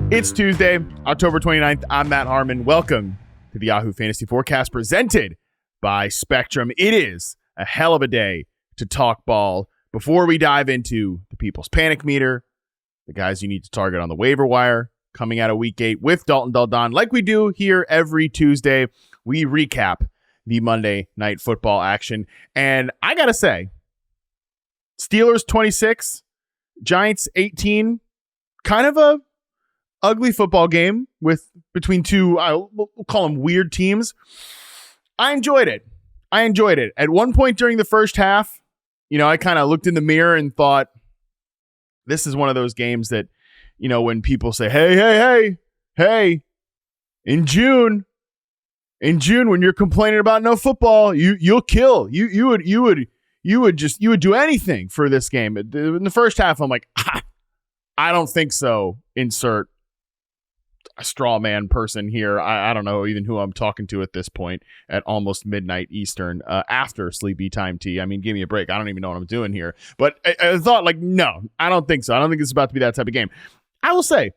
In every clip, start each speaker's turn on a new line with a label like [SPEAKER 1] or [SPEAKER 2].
[SPEAKER 1] It's Tuesday, October 29th. I'm Matt Harmon. Welcome to the Yahoo Fantasy Forecast presented by Spectrum. It is a hell of a day to talk ball. Before we dive into the People's Panic Meter, the guys you need to target on the waiver wire, coming out of Week 8 with Dalton Del Don, like we do here every Tuesday, we recap the Monday Night Football action. And I got to say, Steelers 26, Giants 18, kind of a ugly football game with between two, we'll call them weird teams. I enjoyed it. At one point during the first half, I kind of looked in the mirror and thought, this is one of those games that, when people say, hey, in June, when you're complaining about no football, you'll kill. You would do anything for this game. In the first half, I'm like, I don't think so. Insert a straw man person here. I don't know even who I'm talking to at this point at almost midnight Eastern after sleepy time tea. I mean, give me a break. I don't even know what I'm doing here. But I thought, no, I don't think so. I don't think it's about to be that type of game. I will say,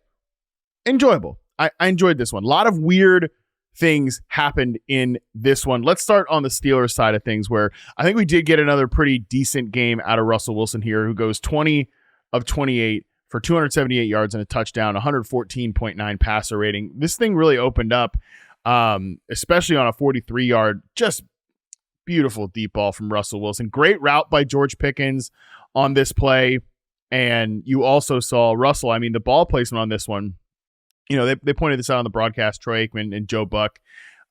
[SPEAKER 1] enjoyable. I enjoyed this one. A lot of weird things happened in this one. Let's start on the Steelers side of things, where I think we did get another pretty decent game out of Russell Wilson here, who goes 20 of 28 for 278 yards and a touchdown, 114.9 passer rating. This thing really opened up, especially on a 43-yard, just beautiful deep ball from Russell Wilson. Great route by George Pickens on this play. And you also saw Russell. I mean, the ball placement on this one, they pointed this out on the broadcast, Troy Aikman and Joe Buck,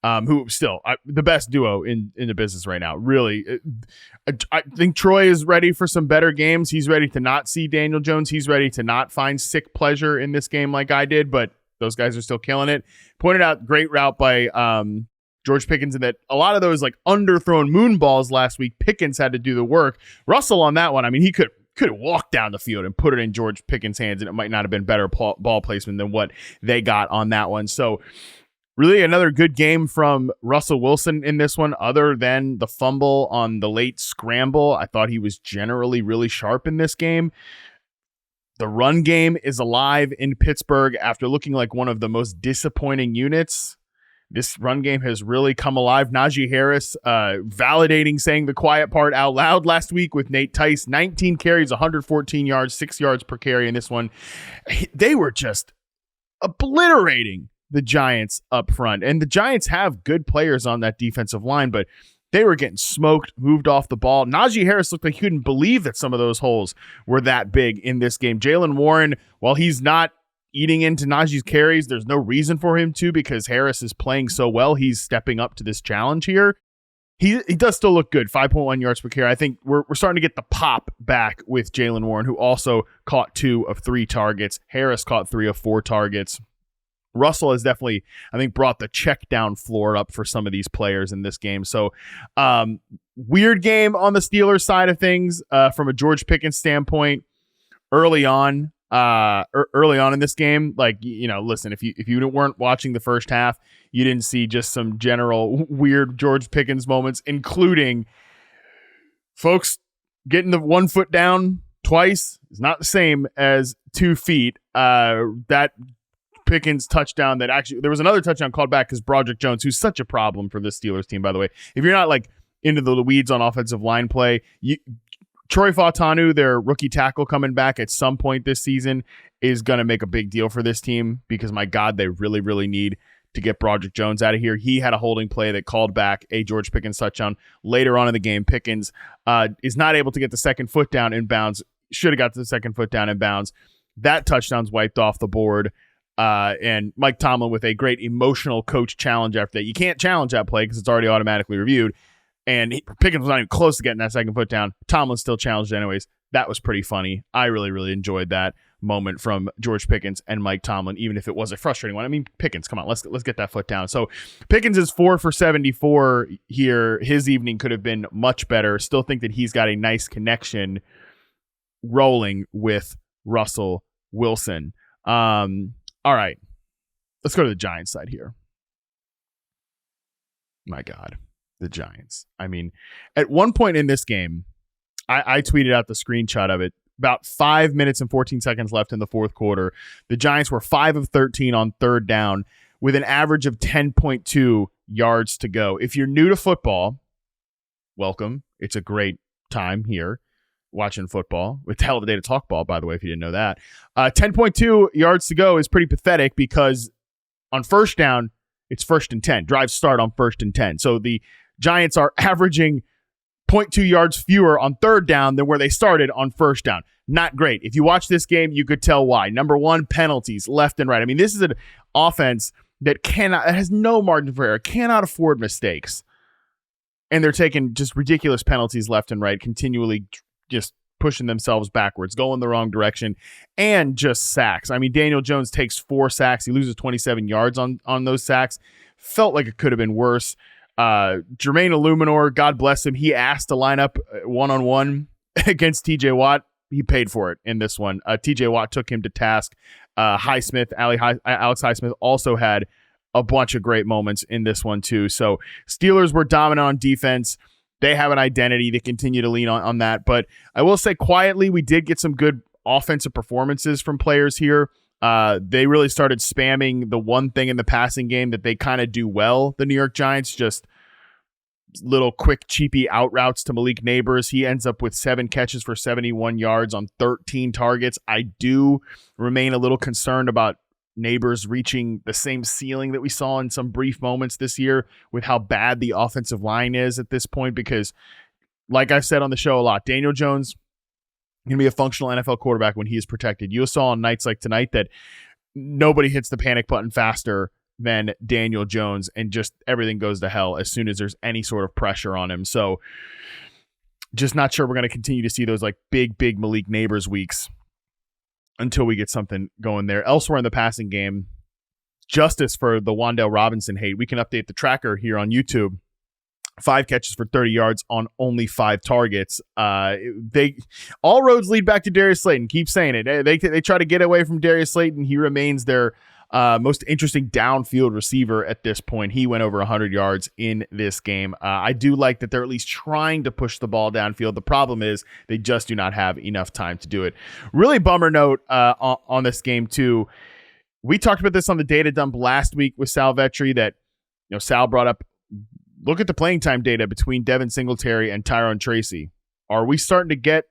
[SPEAKER 1] who still the best duo in the business right now. Really, I think Troy is ready for some better games. He's ready to not see Daniel Jones. He's ready to not find sick pleasure in this game like I did, but those guys are still killing it. Pointed out, great route by George Pickens, and that a lot of those underthrown moon balls last week, Pickens had to do the work. Russell on that one, I mean, he could have walked down the field and put it in George Pickens' hands, and it might not have been better ball placement than what they got on that one. So really another good game from Russell Wilson in this one, other than the fumble on the late scramble. I thought he was generally really sharp in this game. The run game is alive in Pittsburgh after looking like one of the most disappointing units. This run game has really come alive. Najee Harris validating saying the quiet part out loud last week with Nate Tice. 19 carries, 114 yards, 6 yards per carry in this one. They were just obliterating the Giants up front. And the Giants have good players on that defensive line, but they were getting smoked, moved off the ball. Najee Harris looked like he couldn't believe that some of those holes were that big in this game. Jaylen Warren, while he's not eating into Najee's carries, there's no reason for him to, because Harris is playing so well. He's stepping up to this challenge here. He does still look good, 5.1 yards per carry. I think we're starting to get the pop back with Jaylen Warren, who also caught 2 of 3 targets. Harris caught 3 of 4 targets. Russell has definitely, I think, brought the check down floor up for some of these players in this game. So weird game on the Steelers side of things from a George Pickens standpoint early on in this game. Listen, if you weren't watching the first half, you didn't see just some general weird George Pickens moments, including folks getting the 1 foot down twice is not the same as 2 feet. That Pickens touchdown that actually, there was another touchdown called back because Broderick Jones, who's such a problem for this Steelers team, by the way. If you're not into the weeds on offensive line play, Troy Fautanu, their rookie tackle coming back at some point this season, is going to make a big deal for this team, because my God, they really, really need to get Broderick Jones out of here. He had a holding play that called back a George Pickens touchdown later on in the game. Pickens is not able to get the second foot down in bounds. Should have got the second foot down in bounds. That touchdown's wiped off the board. And Mike Tomlin with a great emotional coach challenge after that. You can't challenge that play because it's already automatically reviewed. And Pickens was not even close to getting that second foot down. Tomlin still challenged anyways. That was pretty funny. I really, really enjoyed that moment from George Pickens and Mike Tomlin, even if it was a frustrating one. I mean, Pickens, come on, let's get that foot down. So Pickens is 4 for 74 here. His evening could have been much better. Still think that he's got a nice connection rolling with Russell Wilson. All right, let's go to the Giants side here. My God, the Giants. I mean, at one point in this game, I tweeted out the screenshot of it about 5 minutes and 14 seconds left in the fourth quarter. The Giants were 5 of 13 on third down with an average of 10.2 yards to go. If you're new to football, welcome. It's a great time here watching football. It's a hell of a day to talk ball, by the way, if you didn't know that. 10.2 yards to go is pretty pathetic because on first down, it's 1st and 10. Drives start on 1st and 10. So the Giants are averaging 0.2 yards fewer on third down than where they started on first down. Not great. If you watch this game, you could tell why. Number one, penalties left and right. I mean, this is an offense that has no margin for error, cannot afford mistakes. And they're taking just ridiculous penalties left and right, continually just pushing themselves backwards, going the wrong direction, and just sacks. I mean, Daniel Jones takes 4 sacks. He loses 27 yards on those sacks. Felt like it could have been worse. Jermaine Illuminor, God bless him, he asked to line up one-on-one against TJ Watt. He paid for it in this one. TJ Watt took him to task. Alex Highsmith also had a bunch of great moments in this one too. So Steelers were dominant on defense. They have an identity. They continue to lean on that. But I will say quietly, we did get some good offensive performances from players here. They really started spamming the one thing in the passing game that they kind of do well, the New York Giants, just little quick, cheapy out routes to Malik Neighbors. He ends up with 7 catches for 71 yards on 13 targets. I do remain a little concerned about Neighbors reaching the same ceiling that we saw in some brief moments this year with how bad the offensive line is at this point, because like I've said on the show a lot, Daniel Jones going to be a functional NFL quarterback when he is protected. You saw on nights like tonight that nobody hits the panic button faster than Daniel Jones, and just everything goes to hell as soon as there's any sort of pressure on him. So just not sure we're going to continue to see those like big Malik Neighbors weeks until we get something going there. Elsewhere in the passing game, justice for the Wan'Dale Robinson hate. We can update the tracker here on YouTube. 5 catches for 30 yards on only 5 targets. All roads lead back to Darius Slayton. Keep saying it. They try to get away from Darius Slayton. He remains their most interesting downfield receiver at this point. He went over 100 yards in this game. I do like that they're at least trying to push the ball downfield. The problem is they just do not have enough time to do it. Really bummer note on this game too. We talked about this on the data dump last week with Sal Vetri that, Sal brought up, look at the playing time data between Devin Singletary and Tyrone Tracy. Are we starting to get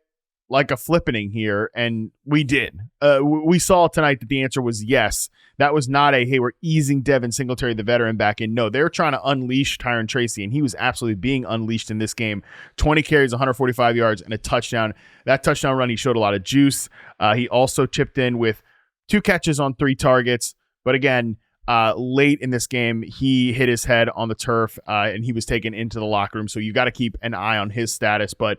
[SPEAKER 1] like a flippening here? And we did. We saw tonight that the answer was yes. That was not hey, we're easing Devin Singletary, the veteran, back in. No, they're trying to unleash Tyrone Tracy, and he was absolutely being unleashed in this game. 20 carries, 145 yards, and a touchdown. That touchdown run, he showed a lot of juice. He also chipped in with 2 catches on 3 targets. But again, late in this game, he hit his head on the turf, and he was taken into the locker room. So you got to keep an eye on his status. But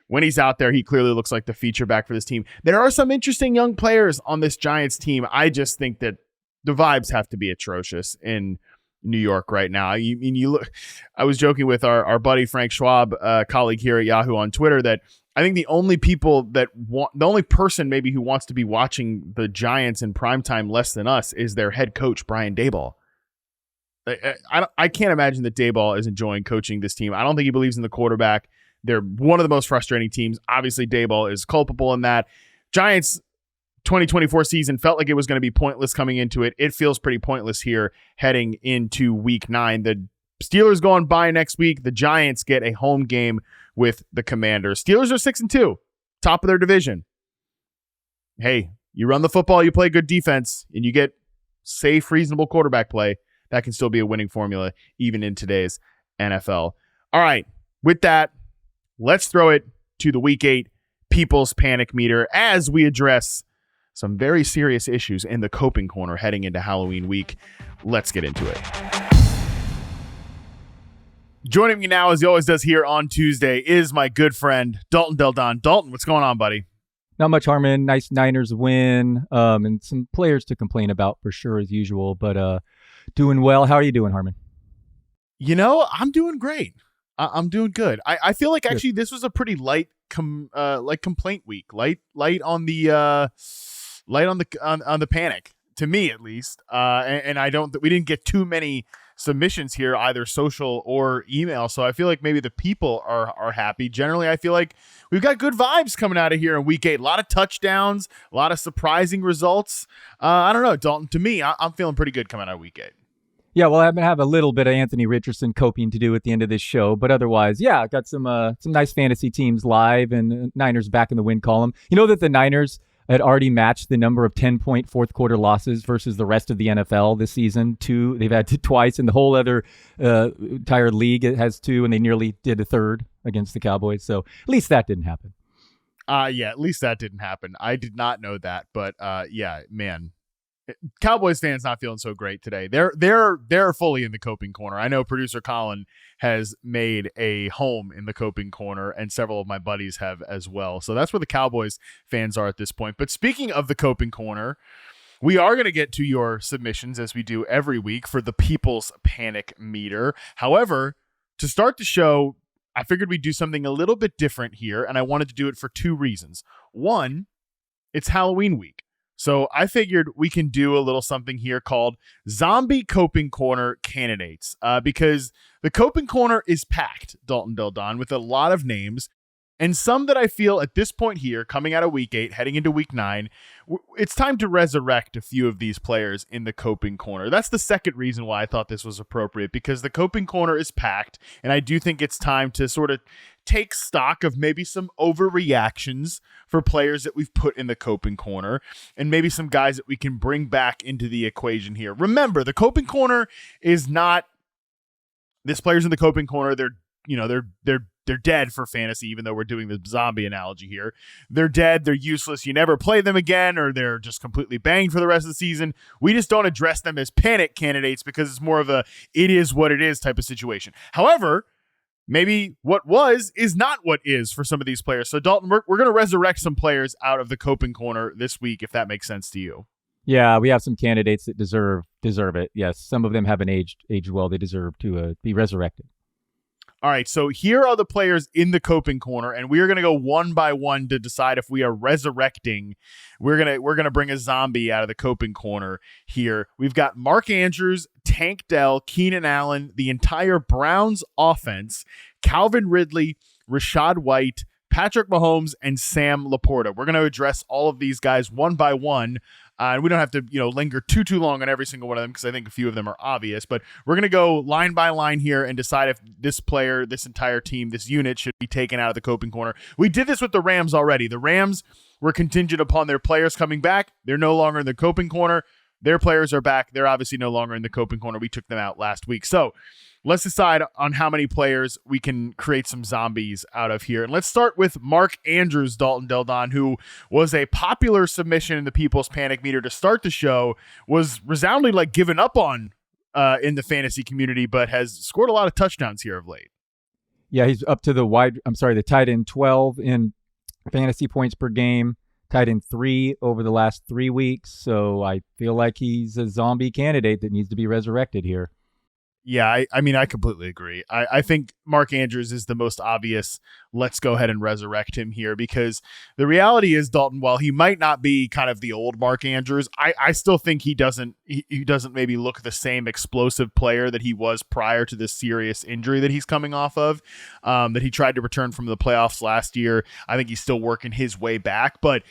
[SPEAKER 1] when he's out there, he clearly looks like the feature back for this team. There are some interesting young players on this Giants team. I just think that the vibes have to be atrocious in New York right now. You look. I was joking with our buddy Frank Schwab, colleague here at Yahoo on Twitter, that I think the only person maybe who wants to be watching the Giants in primetime less than us is their head coach, Brian Daboll. I can't imagine that Daboll is enjoying coaching this team. I don't think he believes in the quarterback. They're one of the most frustrating teams. Obviously, Daboll is culpable in that. Giants 2024 season felt like it was going to be pointless coming into it. It feels pretty pointless here heading into week 9. The Steelers go on bye next week. The Giants get a home game with the Commanders. Steelers are 6-2, top of their division. Hey, you run the football, you play good defense, and you get safe, reasonable quarterback play. That can still be a winning formula even in today's NFL. All right, with that, let's throw it to the Week 8 People's Panic Meter as we address some very serious issues in the coping corner heading into Halloween week. Let's get into it. Joining me now, as he always does here on Tuesday, is my good friend, Dalton Del Don. Dalton, what's going on, buddy?
[SPEAKER 2] Not much, Harmon. Nice Niners win, and some players to complain about for sure as usual, but doing well. How are you doing, Harmon?
[SPEAKER 1] I'm doing great. I'm doing good. I feel like actually this was a pretty light complaint week. Light on the panic, to me at least. And we didn't get too many submissions here, either social or email. So I feel like maybe the people are happy. Generally, I feel like we've got good vibes coming out of here in week 8. A lot of touchdowns, a lot of surprising results. I don't know, Dalton. To me, I'm feeling pretty good coming out of week 8.
[SPEAKER 2] Yeah, well, I'm gonna have a little bit of Anthony Richardson coping to do at the end of this show, but otherwise, yeah, I got some nice fantasy teams live, and Niners back in the win column. You know that the Niners had already matched the number of 10-point fourth quarter losses versus the rest of the NFL this season. They've had twice, and the whole other entire league has 2, and they nearly did a third against the Cowboys. So at least that didn't happen.
[SPEAKER 1] Yeah, at least that didn't happen. I did not know that, but yeah, man. Cowboys fans not feeling so great today. They're fully in the coping corner. I know producer Colin has made a home in the coping corner, and several of my buddies have as well. So that's where the Cowboys fans are at this point. But speaking of the coping corner, we are going to get to your submissions as we do every week for the People's Panic Meter. However, to start the show, I figured we'd do something a little bit different here, and I wanted to do it for 2 reasons. One, it's Halloween week. So I figured we can do a little something here called Zombie Coping Corner Candidates, because the Coping Corner is packed, Dalton Del Don, with a lot of names, and some that I feel at this point here, coming out of week 8, heading into week 9, it's time to resurrect a few of these players in the Coping Corner. That's the second reason why I thought this was appropriate, because the Coping Corner is packed, and I do think it's time to sort of take stock of maybe some overreactions for players that we've put in the Coping Corner, and maybe some guys that we can bring back into the equation here. Remember, the Coping Corner is not this player's in the Coping Corner. They're dead for fantasy, even though we're doing the zombie analogy here. They're dead. They're useless. You never play them again, or they're just completely banged for the rest of the season. We just don't address them as panic candidates because it's more of a it is what it is type of situation. However, maybe what was is not what is for some of these players. So, Dalton, we're going to resurrect some players out of the Coping Corner this week, if that makes sense to you.
[SPEAKER 2] Yeah, we have some candidates that deserve it. Yes, some of them haven't aged well. They deserve to be resurrected.
[SPEAKER 1] All right, so here are the players in the Coping Corner, and we are going to go one by one to decide if we are resurrecting. We're gonna bring a zombie out of the Coping Corner here. We've got Mark Andrews, Tank Dell, Keenan Allen, the entire Browns offense, Calvin Ridley, Rachaad White, Patrick Mahomes, and Sam Laporta. We're going to address all of these guys one by one. And we don't have to, linger too long on every single one of them because I think a few of them are obvious. But we're going to go line by line here and decide if this player, this entire team, this unit should be taken out of the Coping Corner. We did this with the Rams already. The Rams were contingent upon their players coming back. They're no longer in the Coping Corner. Their players are back. They're obviously no longer in the Coping Corner. We took them out last week. So let's decide on how many players we can create some zombies out of here. And let's start with Mark Andrews, Dalton Del Don, who was a popular submission in the People's Panic Meter to start the show, was resoundingly given up on in the fantasy community, but has scored a lot of touchdowns here of late.
[SPEAKER 2] Yeah, he's up to the tight end 12 in fantasy points per game, tight end 3 over the last 3 weeks. So I feel like he's a zombie candidate that needs to be resurrected here.
[SPEAKER 1] Yeah, I mean, I completely agree. I think Mark Andrews is the most obvious. Let's go ahead and resurrect him here, because the reality is, Dalton, while he might not be kind of the old Mark Andrews, I still think he doesn't maybe look the same explosive player that he was prior to this serious injury that he's coming off of, that he tried to return from the playoffs last year. I think he's still working his way back, but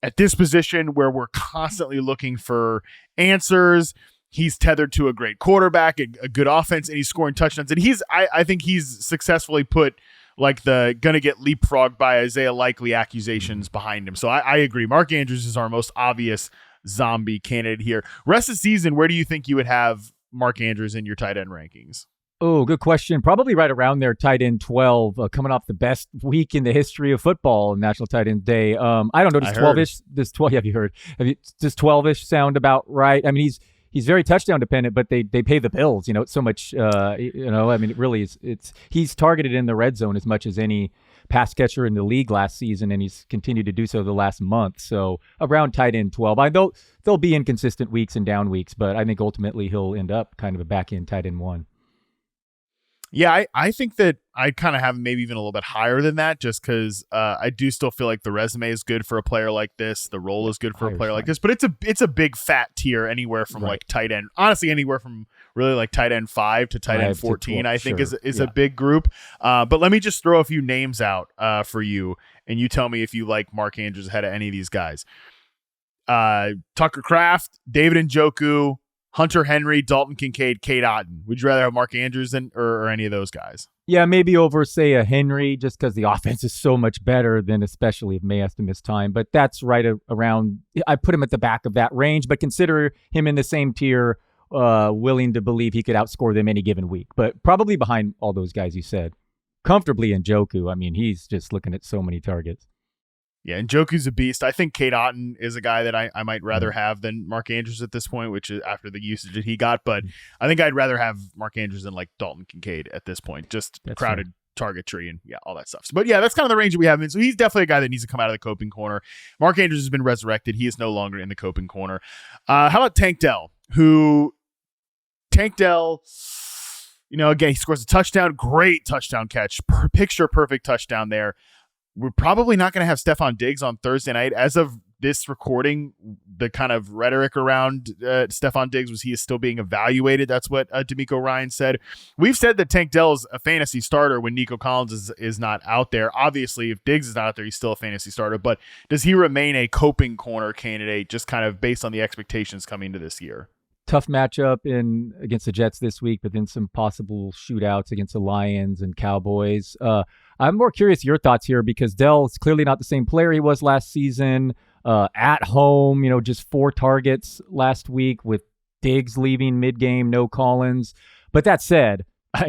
[SPEAKER 1] at this position where we're constantly looking for answers, he's tethered to a great quarterback, a good offense, and he's scoring touchdowns. And I think he's successfully put the gonna get leapfrogged by Isaiah Likely accusations behind him. So I agree. Mark Andrews is our most obvious zombie candidate here. Rest of the season, where do you think you would have Mark Andrews in your tight end rankings?
[SPEAKER 2] Oh, good question. Probably right around there, tight end 12, coming off the best week in the history of football, National Tight End Day. I don't know, does 12-ish, have you heard? Does 12-ish sound about right? I mean, he's very touchdown dependent, but they pay the bills. It's so much. I mean, it really is. He's targeted in the red zone as much as any pass catcher in the league last season, and he's continued to do so the last month. So around tight end 12. There'll be inconsistent weeks and down weeks, but I think ultimately he'll end up kind of a back end tight end 1.
[SPEAKER 1] Yeah, I think that I kind of have maybe even a little bit higher than that, just because I do still feel like the resume is good for a player like this. The role is good for a player like this, but it's a big fat tier anywhere from like tight end, honestly, anywhere from really like tight end 5 to tight end 14, I think is a big group. But let me just throw a few names out for you, and you tell me if you like Mark Andrews ahead of any of these guys. Tucker Kraft, David Njoku, Hunter Henry, Dalton Kincaid, Cade Otton. Would you rather have Mark Andrews or any of those guys?
[SPEAKER 2] Yeah, maybe over, say, a Henry, just because the offense is so much better than especially if May has to miss time. But that's right around, I put him at the back of that range, but consider him in the same tier, willing to believe he could outscore them any given week. But probably behind all those guys you said. Comfortably in Njoku. I mean, he's just looking at so many targets.
[SPEAKER 1] Yeah, and Njoku's a beast. I think Cade Otton is a guy that I might rather have than Mark Andrews at this point, which is after the usage that he got. But I think I'd rather have Mark Andrews than like Dalton Kincaid at this point. Just that's crowded target tree and all that stuff. But yeah, that's kind of the range that we have him in. So he's definitely a guy that needs to come out of the coping corner. Mark Andrews has been resurrected. He is no longer in the coping corner. How about Tank Dell? Again, he scores a touchdown. Great touchdown catch. Picture perfect touchdown there. We're probably not going to have Stephon Diggs on Thursday night. As of this recording, the kind of rhetoric around Stephon Diggs was he is still being evaluated. That's what D'Amico Ryan said. We've said that Tank Dell is a fantasy starter when Nico Collins is not out there. Obviously, if Diggs is not out there, he's still a fantasy starter. But does he remain a coping corner candidate just kind of based on the expectations coming into this year?
[SPEAKER 2] Tough matchup against the Jets this week, but then some possible shootouts against the Lions and Cowboys. I'm more curious your thoughts here because Dell is clearly not the same player he was last season. At home, just 4 targets last week with Diggs leaving mid-game, no Collins. But that said,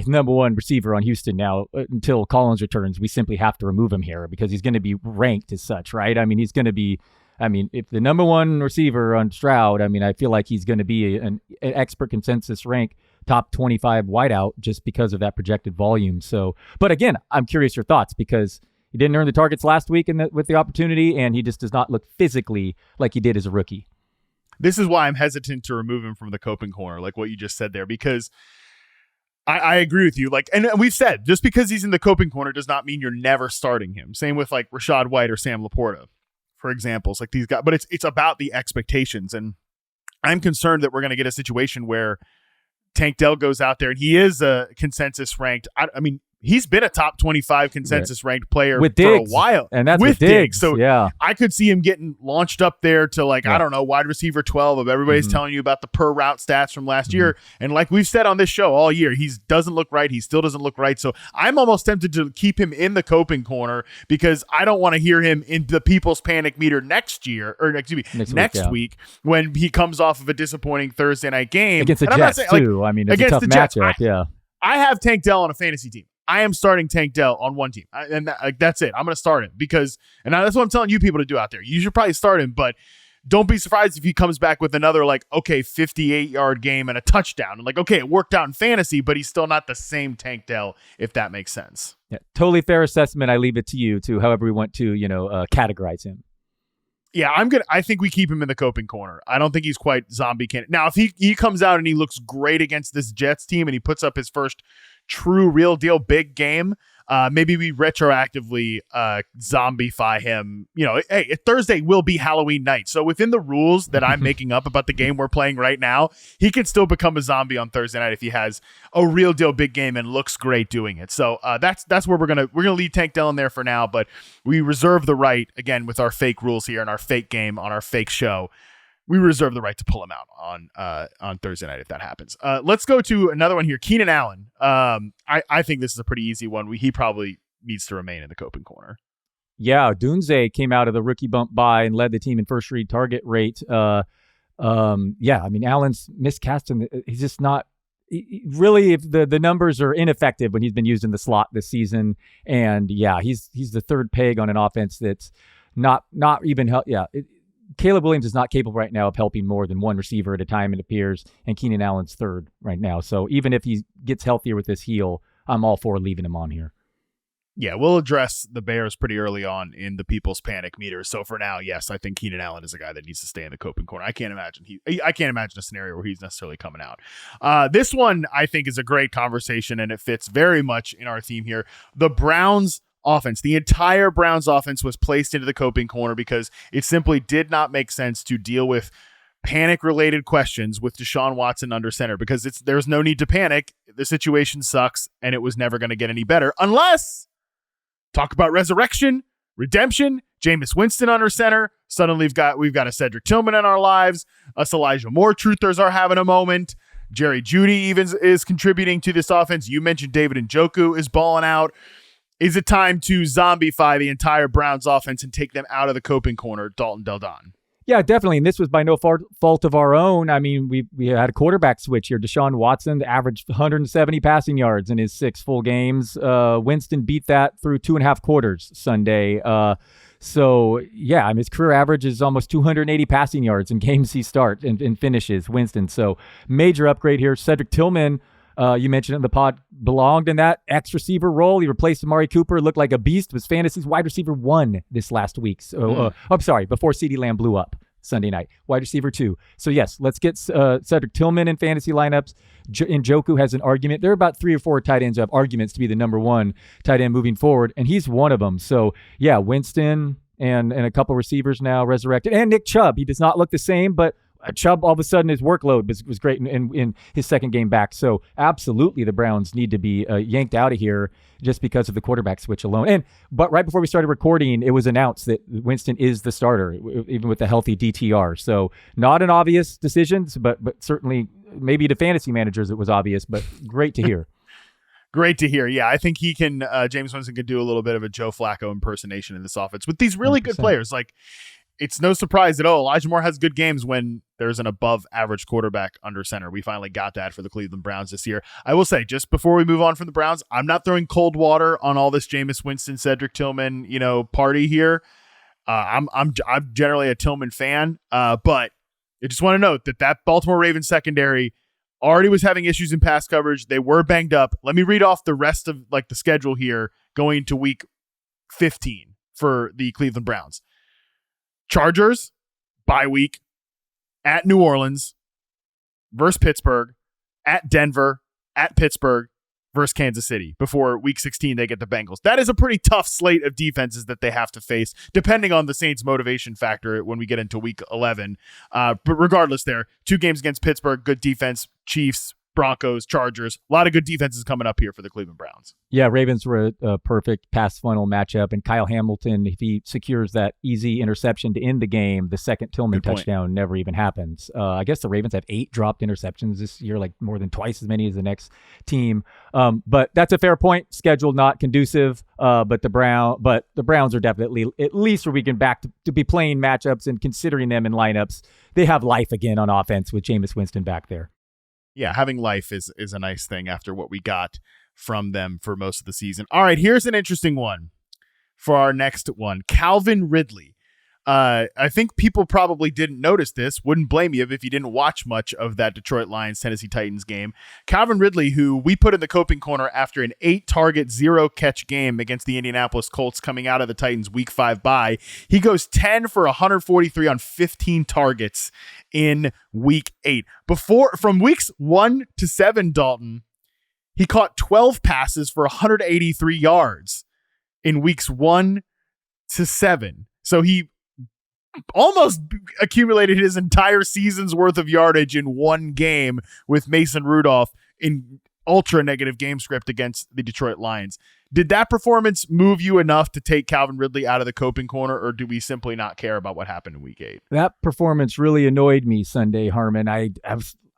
[SPEAKER 2] number one receiver on Houston now until Collins returns. We simply have to remove him here because he's going to be ranked as such, right? I mean, he's going to be. If the number one receiver on Stroud, I feel like he's going to be an expert consensus rank top 25 wideout just because of that projected volume. So, but again, I'm curious your thoughts because he didn't earn the targets last week with the opportunity, and he just does not look physically like he did as a rookie.
[SPEAKER 1] This is why I'm hesitant to remove him from the coping corner, like what you just said there, because I agree with you. And we've said just because he's in the coping corner does not mean you're never starting him. Same with like Rashad White or Sam Laporta, for examples, like these guys, but it's about the expectations. And I'm concerned that we're going to get a situation where Tank Dell goes out there and he is a consensus ranked. He's been a top 25 consensus ranked player
[SPEAKER 2] with
[SPEAKER 1] for
[SPEAKER 2] Diggs,
[SPEAKER 1] a while.
[SPEAKER 2] And that's with Diggs.
[SPEAKER 1] So I could see him getting launched up there to I don't know, wide receiver 12 of everybody's telling you about the per route stats from last year. And like we've said on this show all year, he doesn't look right. He still doesn't look right. So I'm almost tempted to keep him in the coping corner because I don't want to hear him in the people's panic meter next week when he comes off of a disappointing Thursday night game.
[SPEAKER 2] Against the Jets too. It's a tough matchup.
[SPEAKER 1] I have Tank Dell on a fantasy team. I am starting Tank Dell on one team. That's it. I'm going to start him because that's what I'm telling you people to do out there. You should probably start him, but don't be surprised if he comes back with another 58-yard game and a touchdown. And it worked out in fantasy, but he's still not the same Tank Dell, if that makes sense.
[SPEAKER 2] Yeah, totally fair assessment. I leave it to you to however we want to, categorize him.
[SPEAKER 1] Yeah, I think we keep him in the coping corner. I don't think he's quite zombie candidate. Now, if he comes out and he looks great against this Jets team and he puts up his first true, real deal big game, maybe we retroactively zombify him. Hey, Thursday will be Halloween night. So within the rules that I'm making up about the game we're playing right now, he can still become a zombie on Thursday night if he has a real deal big game and looks great doing it. So that's where we're gonna leave Tank Dell in there for now, but we reserve the right, again, with our fake rules here and our fake game on our fake show. We reserve the right to pull him out on Thursday night if that happens. Let's go to another one here. Keenan Allen. I think this is a pretty easy one. He probably needs to remain in the coping corner.
[SPEAKER 2] Yeah, Dunze came out of the rookie bump by and led the team in first read target rate. Allen's miscast him. He's just not really. If the numbers are ineffective when he's been used in the slot this season, and he's the third peg on an offense that's not even help. Caleb Williams is not capable right now of helping more than one receiver at a time, it appears, and Keenan Allen's third right now. So even if he gets healthier with this heel, I'm all for leaving him on here.
[SPEAKER 1] Yeah, we'll address the Bears pretty early on in the people's panic meter. So for now, yes, I think Keenan Allen is a guy that needs to stay in the coping corner. I can't imagine a scenario where he's necessarily coming out. This one I think is a great conversation, and it fits very much in our theme here. The Browns offense, the entire Browns offense was placed into the coping corner because it simply did not make sense to deal with panic-related questions with Deshaun Watson under center because there's no need to panic. The situation sucks, and it was never going to get any better unless talk about resurrection, redemption, Jameis Winston under center. Suddenly we've got a Cedric Tillman in our lives. Us Elijah Moore truthers are having a moment. Jerry Jeudy even is contributing to this offense. You mentioned David Njoku is balling out. Is it time to zombify the entire Browns offense and take them out of the coping corner, Dalton Del Don?
[SPEAKER 2] Yeah, definitely. And this was by no fault of our own. I mean, we had a quarterback switch here. Deshaun Watson averaged 170 passing yards in his 6 full games. Winston beat that through 2.5 quarters Sunday. So, yeah, I mean, his career average is almost 280 passing yards in games he starts and finishes, Winston. So, major upgrade here. Cedric Tillman, you mentioned in the pod, belonged in that X receiver role. He replaced Amari Cooper, looked like a beast, was fantasy's wide receiver 1 this last week. So, I'm sorry, before CeeDee Lamb blew up Sunday night. Wide receiver 2. So, yes, let's get Cedric Tillman in fantasy lineups. Njoku has an argument. There are about 3 or 4 tight ends who have arguments to be the number 1 tight end moving forward, and he's one of them. So, yeah, Winston and a couple receivers now resurrected. And Nick Chubb. He does not look the same, but Chubb, all of a sudden, his workload was great in his second game back. So absolutely, the Browns need to be yanked out of here just because of the quarterback switch alone. But right before we started recording, it was announced that Winston is the starter, even with a healthy DTR. So not an obvious decision, but certainly maybe to fantasy managers it was obvious, but great to hear.
[SPEAKER 1] Great to hear. Yeah, I think he can. James Winston could do a little bit of a Joe Flacco impersonation in this offense with these really 100%. Good players. Like, it's no surprise that, Elijah Moore has good games when there's an above average quarterback under center. We finally got that for the Cleveland Browns this year. I will say, just before we move on from the Browns, I'm not throwing cold water on all this Jameis Winston, Cedric Tillman, party here. I'm generally a Tillman fan, but I just want to note that Baltimore Ravens secondary already was having issues in pass coverage. They were banged up. Let me read off the rest of the schedule here going into week 15 for the Cleveland Browns. Chargers, bye week, at New Orleans, versus Pittsburgh, at Denver, at Pittsburgh, versus Kansas City. Before week 16, they get the Bengals. That is a pretty tough slate of defenses that they have to face, depending on the Saints' motivation factor when we get into week 11. But regardless there, 2 games against Pittsburgh, good defense, Chiefs, Broncos, Chargers, a lot of good defenses coming up here for the Cleveland Browns. Yeah,
[SPEAKER 2] Ravens were a perfect pass funnel matchup, and Kyle Hamilton, if he secures that easy interception to end the game, the second Tillman touchdown never even happens. I guess the Ravens have 8 dropped interceptions this year, like more than twice as many as the next team. But that's a fair point. Schedule not conducive, but the Browns are definitely, at least where we can back to be playing matchups and considering them in lineups. They have life again on offense with Jameis Winston back there.
[SPEAKER 1] Yeah, having life is a nice thing after what we got from them for most of the season. All right, here's an interesting one for our next one. Calvin Ridley. I think people probably didn't notice this. Wouldn't blame you if you didn't watch much of that Detroit Lions-Tennessee Titans game. Calvin Ridley, who we put in the coping corner after an 8-target, 0-catch game against the Indianapolis Colts coming out of the Titans week 5 bye. He goes 10 for 143 on 15 targets in week 8. From weeks 1 to 7, Dalton, he caught 12 passes for 183 yards in weeks 1 to 7. So he almost accumulated his entire season's worth of yardage in one game with Mason Rudolph in ultra negative game script against the Detroit Lions. Did that performance move you enough to take Calvin Ridley out of the coping corner, or do we simply not care about what happened in week 8?
[SPEAKER 2] That performance really annoyed me Sunday, Harmon.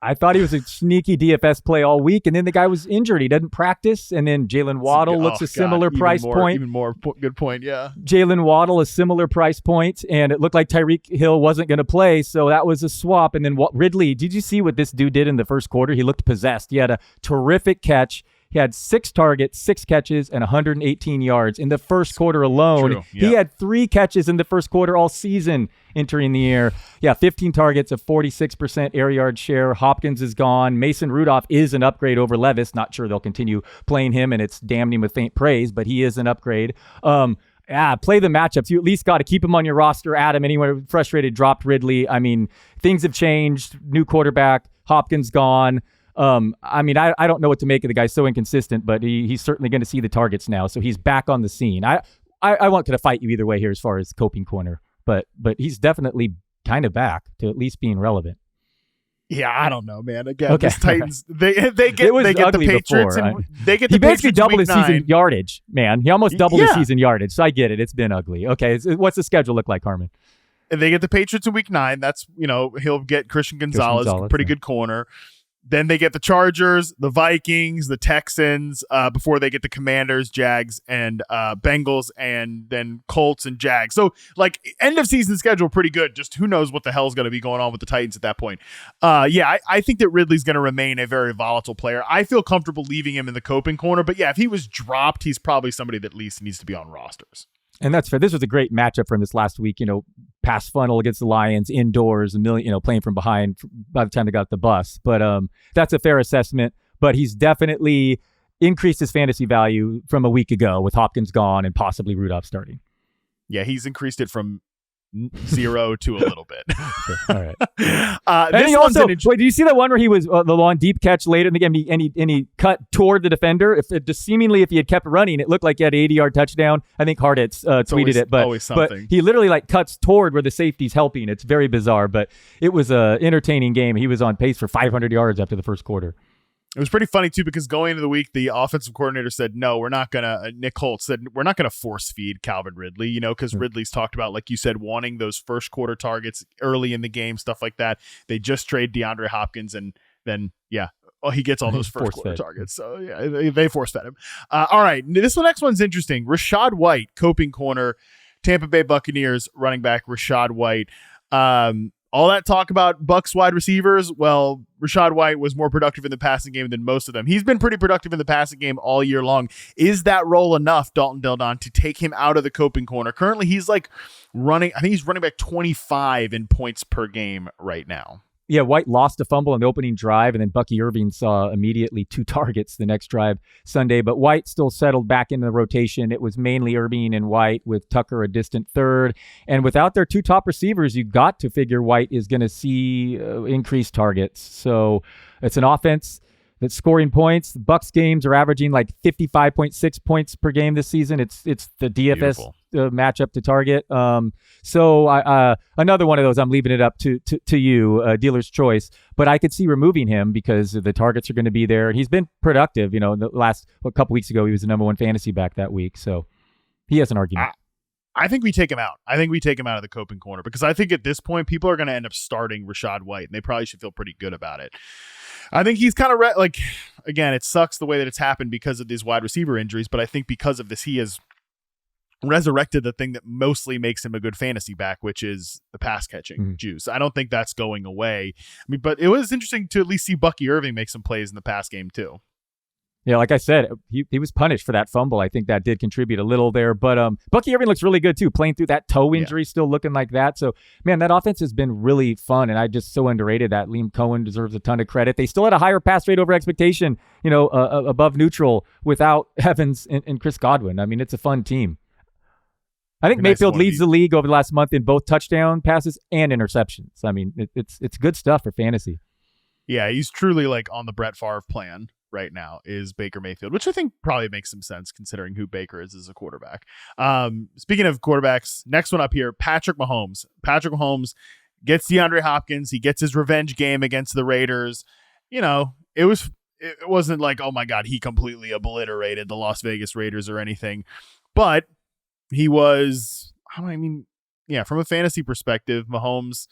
[SPEAKER 2] I thought he was a sneaky DFS play all week, and then the guy was injured. He doesn't practice, and then Jaylen Waddle looks a similar price point.
[SPEAKER 1] Even more good point, yeah.
[SPEAKER 2] Jaylen Waddle, a similar price point, and it looked like Tyreek Hill wasn't going to play, so that was a swap. And then Ridley, did you see what this dude did in the first quarter? He looked possessed. He had a terrific catch. He had 6 targets, 6 catches, and 118 yards in the first quarter alone.
[SPEAKER 1] True. Yep.
[SPEAKER 2] He had 3 catches in the first quarter all season entering the year. Yeah, 15 targets, a 46% air yard share. Hopkins is gone. Mason Rudolph is an upgrade over Levis. Not sure they'll continue playing him, and it's damning him with faint praise, but he is an upgrade. Play the matchups. You at least got to keep him on your roster. Adam, anyone frustrated, dropped Ridley. I mean, things have changed. New quarterback, Hopkins gone. I don't know what to make of the guy. So inconsistent, but he's certainly going to see the targets now. So he's back on the scene. I want to fight you either way here as far as coping corner, but he's definitely kind of back to at least being relevant.
[SPEAKER 1] Yeah, I don't know, man. Again, this Titans, they get the Patriots,
[SPEAKER 2] before.
[SPEAKER 1] They get
[SPEAKER 2] he
[SPEAKER 1] the
[SPEAKER 2] basically
[SPEAKER 1] Patriots
[SPEAKER 2] doubled his
[SPEAKER 1] week 9.
[SPEAKER 2] season yardage, man. He almost doubled his season yardage. So I get it. It's been ugly. Okay, what's the schedule look like, Harmon?
[SPEAKER 1] And they get the Patriots in week 9. That's, he'll get Christian Gonzalez, pretty good corner. Then they get the Chargers, the Vikings, the Texans, before they get the Commanders, Jags, and Bengals, and then Colts and Jags. So, end of season schedule, pretty good. Just who knows what the hell is going to be going on with the Titans at that point. I think that Ridley's going to remain a very volatile player. I feel comfortable leaving him in the coping corner, but yeah, if he was dropped, he's probably somebody that at least needs to be on rosters.
[SPEAKER 2] And that's fair. This was a great matchup for him this last week. Pass funnel against the Lions indoors, playing from behind by the time they got the bus. But that's a fair assessment. But he's definitely increased his fantasy value from a week ago with Hopkins gone and possibly Rudolph starting.
[SPEAKER 1] Yeah, he's increased it from 0 to a little bit.
[SPEAKER 2] Sure. All right. And he also, do you see that one where he was the long deep catch later in the game and he cut toward the defender? If he had kept running, it looked like he had an 80-yard touchdown. I think Harditz tweeted it, but he literally cuts toward where the safety's helping. It's very bizarre, but it was a entertaining game. He was on pace for 500 yards after the first quarter.
[SPEAKER 1] It was pretty funny, too, because going into the week, the offensive coordinator said, no, we're not going to, Nick Holt said, we're not going to force feed Calvin Ridley, because Ridley's talked about, like you said, wanting those first quarter targets early in the game, stuff like that. They just trade DeAndre Hopkins, and then, he gets all those first quarter targets. So, they force fed him. All right, this next one's interesting. Rachaad White, coping corner, Tampa Bay Buccaneers running back Rachaad White. All that talk about Bucs wide receivers, well, Rachaad White was more productive in the passing game than most of them. He's been pretty productive in the passing game all year long. Is that role enough, Dalton Del Don, to take him out of the coping corner? Currently, he's running back 25 in points per game right now. Yeah,
[SPEAKER 2] White lost a fumble on the opening drive, and then Bucky Irving saw immediately 2 targets the next drive Sunday. But White still settled back into the rotation. It was mainly Irving and White with Tucker a distant third. And without their 2 top receivers, you got to figure White is going to see increased targets. So it's an offense that's scoring points. The Bucs games are averaging 55.6 points per game this season. It's the DFS matchup to target. So another one of those, I'm leaving it up to you, dealer's choice. But I could see removing him because the targets are going to be there. He's been productive. The last couple weeks ago, he was the number 1 fantasy back that week. So he has an argument.
[SPEAKER 1] I think we take him out. I think we take him out of the coping corner because I think at this point, people are going to end up starting Rachaad White, and they probably should feel pretty good about it. I think he's kind of again, it sucks the way that it's happened because of these wide receiver injuries, but I think because of this, he has resurrected the thing that mostly makes him a good fantasy back, which is the pass catching juice. I don't think that's going away. But it was interesting to at least see Bucky Irving make some plays in the pass game too.
[SPEAKER 2] Yeah, like I said, he was punished for that fumble. I think that did contribute a little there. But Bucky Irving looks really good, too, playing through that toe injury, still looking like that. So, man, that offense has been really fun, and I just so underrated that. Liam Cohen deserves a ton of credit. They still had a higher pass rate over expectation, above neutral without Evans and Chris Godwin. I mean, it's a fun team. I think Mayfield leads the league over the last month in both touchdown passes and interceptions. I mean, it's good stuff for fantasy.
[SPEAKER 1] Yeah, he's truly on the Brett Favre plan right now is Baker Mayfield, which I think probably makes some sense considering who Baker is as a quarterback. Speaking of quarterbacks, next one up here, Patrick Mahomes. Patrick Mahomes gets DeAndre Hopkins. He gets his revenge game against the Raiders. It wasn't oh my God, he completely obliterated the Las Vegas Raiders or anything, but he was, from a fantasy perspective, Mahomes,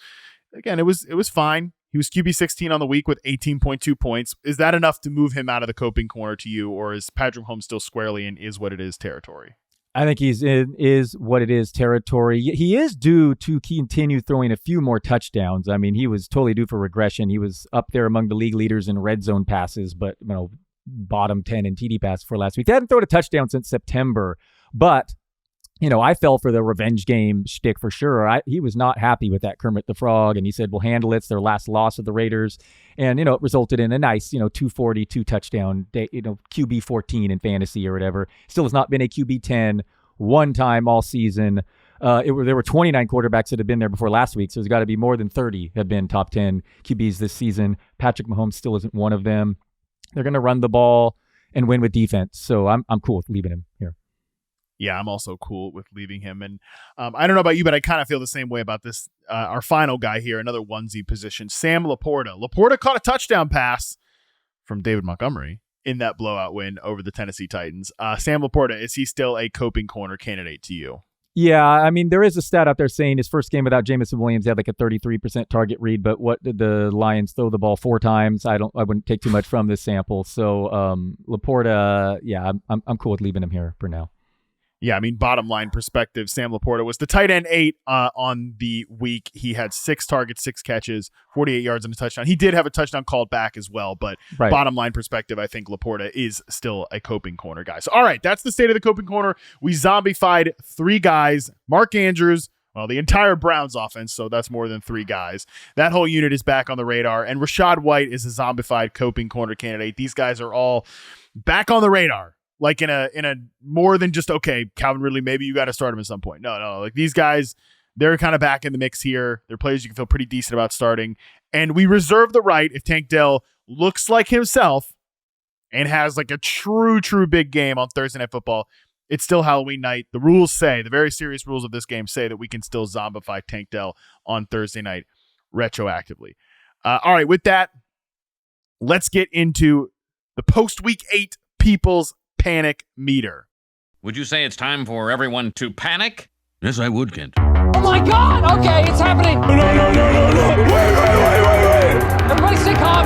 [SPEAKER 1] again, it was fine. He was QB 16 on the week with 18.2 points. Is that enough to move him out of the coping corner to you, or is Patrick Mahomes still squarely in is what it is territory?
[SPEAKER 2] I think he's in is what it is territory. He is due to continue throwing a few more touchdowns. I mean, he was totally due for regression. He was up there among the league leaders in red zone passes, but bottom 10 in TD pass for last week. They hadn't thrown a touchdown since September, but I fell for the revenge game shtick for sure. He was not happy with that Kermit the Frog, and he said, we'll handle it. It's their last loss of the Raiders. And, it resulted in a nice, 240, 2 touchdown, QB 14 in fantasy or whatever. Still has not been a QB 10 one time all season. There were 29 quarterbacks that had been there before last week, so there's got to be more than 30 have been top 10 QBs this season. Patrick Mahomes still isn't one of them. They're going to run the ball and win with defense, so I'm cool with leaving him here.
[SPEAKER 1] Yeah, I'm also cool with leaving him. And I don't know about you, but I kind of feel the same way about this. Our final guy here, another onesie position, Sam Laporta. Laporta caught a touchdown pass from David Montgomery in that blowout win over the Tennessee Titans. Sam Laporta, is he still a coping corner candidate to you?
[SPEAKER 2] Yeah, I mean, there is a stat out there saying his first game without Jameson Williams, he had like a 33% target read, but what did the Lions throw the ball 4 times? I wouldn't take too much from this sample. So Laporta, yeah, I'm cool with leaving him here for now.
[SPEAKER 1] Yeah, I mean, bottom line perspective, Sam Laporta was the tight end 8 on the week. He had 6 targets, 6 catches, 48 yards and a touchdown. He did have a touchdown called back as well, but Bottom line perspective, I think Laporta is still a coping corner guy. So, all right, that's the state of the coping corner. We zombified 3 guys. Mark Andrews, well, the entire Browns offense, so that's more than 3 guys. That whole unit is back on the radar, and Rachaad White is a zombified coping corner candidate. These guys are all back on the radar. Like in a more than just, okay, Calvin Ridley, maybe you got to start him at some point. No. Like these guys, they're kind of back in the mix here. They're players you can feel pretty decent about starting. And we reserve the right, if Tank Dell looks like himself and has like a true big game on Thursday Night Football, it's still Halloween night. The rules say, the very serious rules of this game say that we can still zombify Tank Dell on Thursday night retroactively. All right, with that, let's get into the post-week 8 People's Panic Meter.
[SPEAKER 3] Would you say it's time for everyone to panic?
[SPEAKER 4] Yes, I would, Kent.
[SPEAKER 5] Oh my God! Okay, it's happening!
[SPEAKER 4] No. Wait.
[SPEAKER 5] Everybody stay calm!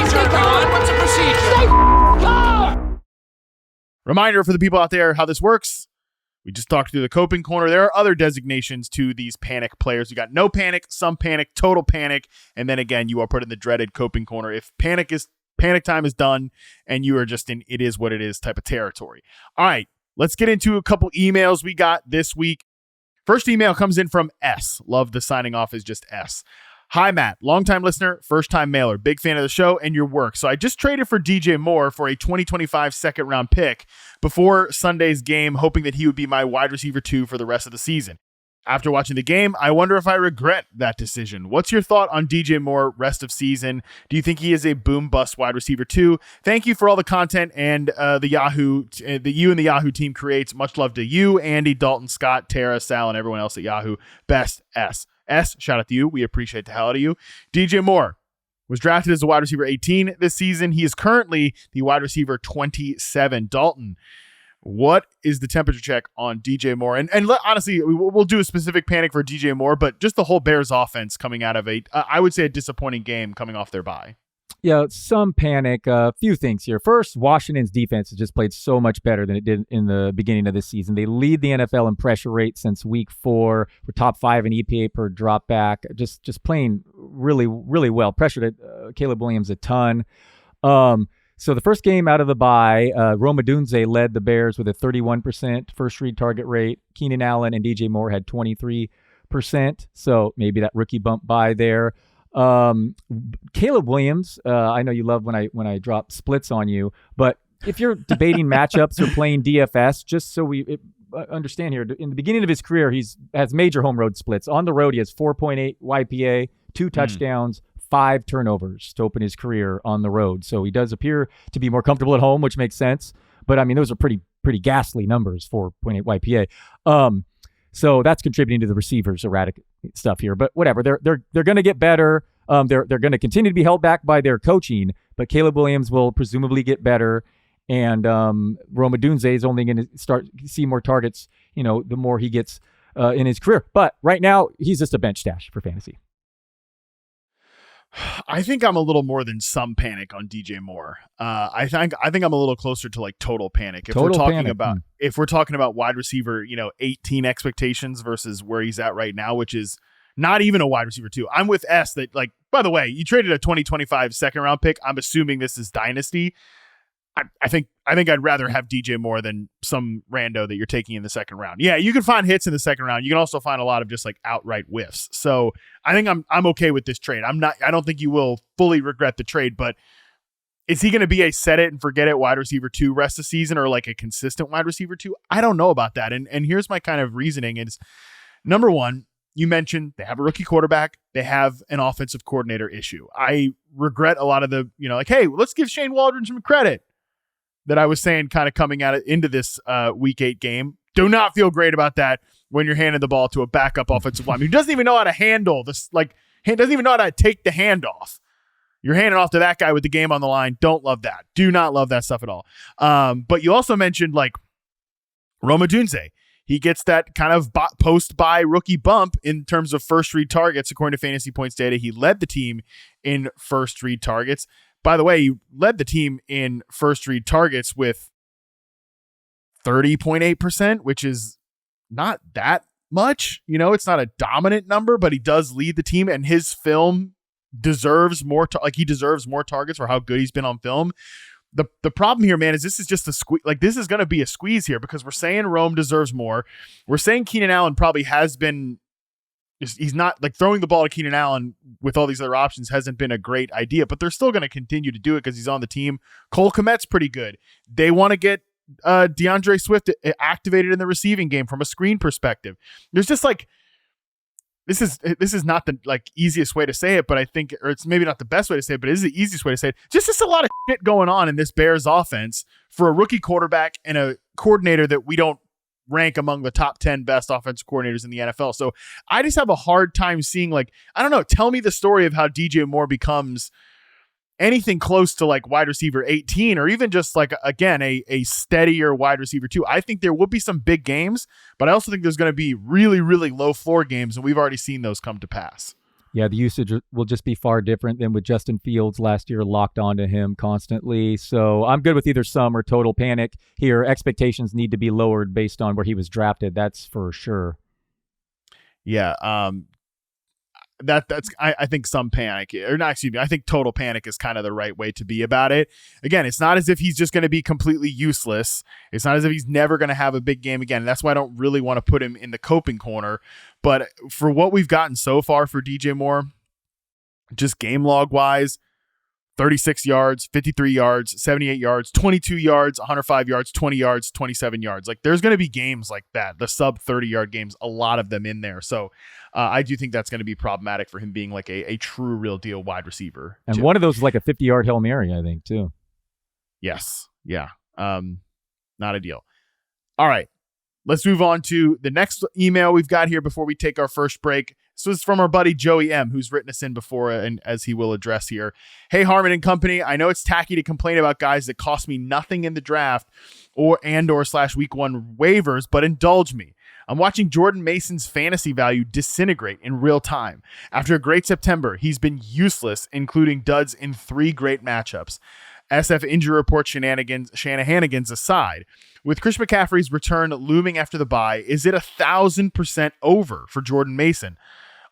[SPEAKER 5] Stay calm!
[SPEAKER 3] What's the procedure?
[SPEAKER 5] Stay calm!
[SPEAKER 1] Reminder for the people out there how this works. We just talked through the coping corner. There are other designations to these panic players. You got no panic, some panic, total panic, and then again, you are put in the dreaded coping corner. If panic time is done and you are just in it is what it is type of territory. All right, let's get into a couple emails we got this week. First email comes in from S. Love the signing off is just S. Hi, Matt. Longtime listener, first-time mailer. Big fan of the show and your work. So I just traded for DJ Moore for a 2025 second-round pick before Sunday's game, hoping that he would be my wide receiver 2 for the rest of the season. After watching the game, I wonder if I regret that decision. What's your thought on DJ Moore rest of season? Do you think he is a boom-bust wide receiver 2? Thank you for all the content and the you and the Yahoo team creates. Much love to you, Andy, Dalton, Scott, Tara, Sal, and everyone else at Yahoo. Best S. S, shout out to you. We appreciate the hell out of you. DJ Moore was drafted as a wide receiver 18 this season. He is currently the wide receiver 27. Dalton, what is the temperature check on DJ Moore? And honestly, we'll do a specific panic for DJ Moore, but just the whole Bears offense coming out of I would say a disappointing game coming off their bye.
[SPEAKER 2] Yeah, some panic. A few things here. First, Washington's defense has just played so much better than it did in the beginning of this season. They lead the NFL in pressure rate since week 4. We're top 5 in EPA per drop back. Just playing really, really well. Pressured Caleb Williams a ton. So the first game out of the bye, Rome Odunze led the Bears with a 31% first read target rate. Keenan Allen and DJ Moore had 23%. So maybe that rookie bump by there. Caleb Williams, I know you love when I drop splits on you, but if you're debating matchups or playing DFS, just so we understand here, in the beginning of his career, has major home road splits. On the road, he has 4.8 YPA, 2 touchdowns, 5 turnovers to open his career on the road. So he does appear to be more comfortable at home, which makes sense. But I mean, those are pretty ghastly numbers, 4.8 YPA. So that's contributing to the receivers' erratic stuff here. But whatever, they're going to get better. They're going to continue to be held back by their coaching, but Caleb Williams will presumably get better. And Rome Odunze is only going to see more targets, the more he gets in his career. But right now, he's just a bench stash for fantasy.
[SPEAKER 1] I think I'm a little more than some panic on DJ Moore. I think I'm a little closer to like total panic. If we're talking about wide receiver, 18 expectations versus where he's at right now, which is not even a wide receiver 2. I'm with S that, like, by the way, you traded a 2025 second round pick. I'm assuming this is dynasty. I think I'd rather have DJ Moore than some rando that you're taking in the second round. Yeah, you can find hits in the second round. You can also find a lot of just like outright whiffs. So I think I'm okay with this trade. I don't think you will fully regret the trade, but is he going to be a set it and forget it wide receiver 2 rest of the season, or like a consistent wide receiver 2? I don't know about that. And here's my kind of reasoning is, number one, you mentioned they have a rookie quarterback. They have an offensive coordinator issue. I regret a lot of the, like, hey, let's give Shane Waldron some credit that I was saying kind of coming at it into this week 8 game. Do not feel great about that when you're handing the ball to a backup offensive lineman who doesn't even know how to handle this, doesn't even know how to take the handoff. You're handing off to that guy with the game on the line. Don't love that. Do not love that stuff at all. But you also mentioned like Rome Odunze. He gets that kind of post-bye rookie bump in terms of first read targets. According to Fantasy Points data, he led the team in first read targets. By the way, he led the team in first read targets with 30.8%, which is not that much. It's not a dominant number, but he does lead the team, and his film deserves more. He deserves more targets for how good he's been on film. The problem here, man, is this is just a squeeze. Like, this is going to be a squeeze here because we're saying Rome deserves more. We're saying Keenan Allen probably has been. He's not like throwing the ball to Keenan Allen with all these other options hasn't been a great idea, but they're still going to continue to do it because he's on the team. Cole Kmet's pretty good. They want to get DeAndre Swift activated in the receiving game from a screen perspective. There's just like, this is not the like easiest way to say it, but I think, or it's maybe not the best way to say it, but it is the easiest way to say it. Just a lot of shit going on in this Bears offense for a rookie quarterback and a coordinator that we don't rank among the top 10 best offensive coordinators in the NFL. So I just have a hard time seeing, like, I don't know, tell me the story of how DJ Moore becomes anything close to like wide receiver 18, or even just like, again, a steadier wide receiver 2. I think there will be some big games, but I also think there's going to be really, really low floor games, and we've already seen those come to pass.
[SPEAKER 2] Yeah, the usage will just be far different than with Justin Fields last year, locked onto him constantly. So I'm good with either some or total panic here. Expectations need to be lowered based on where he was drafted. That's for sure.
[SPEAKER 1] Yeah. I think some panic, or not, excuse me, I think total panic is kind of the right way to be about it. Again, it's not as if he's just going to be completely useless. It's not as if he's never going to have a big game again. That's why I don't really want to put him in the coping corner. But for what we've gotten so far for DJ Moore, just game log wise, 36 yards, 53 yards, 78 yards, 22 yards, 105 yards, 20 yards, 27 yards. Like, there's going to be games like that, the sub 30-yard games, a lot of them in there. So I do think that's going to be problematic for him being like a true real deal wide receiver.
[SPEAKER 2] And one of those is like a 50-yard Hail Mary, I think, too.
[SPEAKER 1] Yes. Yeah. Not ideal. All right. Let's move on to the next email we've got here before we take our first break. This was from our buddy Joey M, who's written us in before, and as he will address here. Hey, Harmon and company, I know it's tacky to complain about guys that cost me nothing in the draft or week 1 waivers, but indulge me. I'm watching Jordan Mason's fantasy value disintegrate in real time. After a great September, he's been useless, including duds in 3 great matchups. SF injury report shenanigans aside, with Chris McCaffrey's return looming after the bye, is it 1,000% over for Jordan Mason?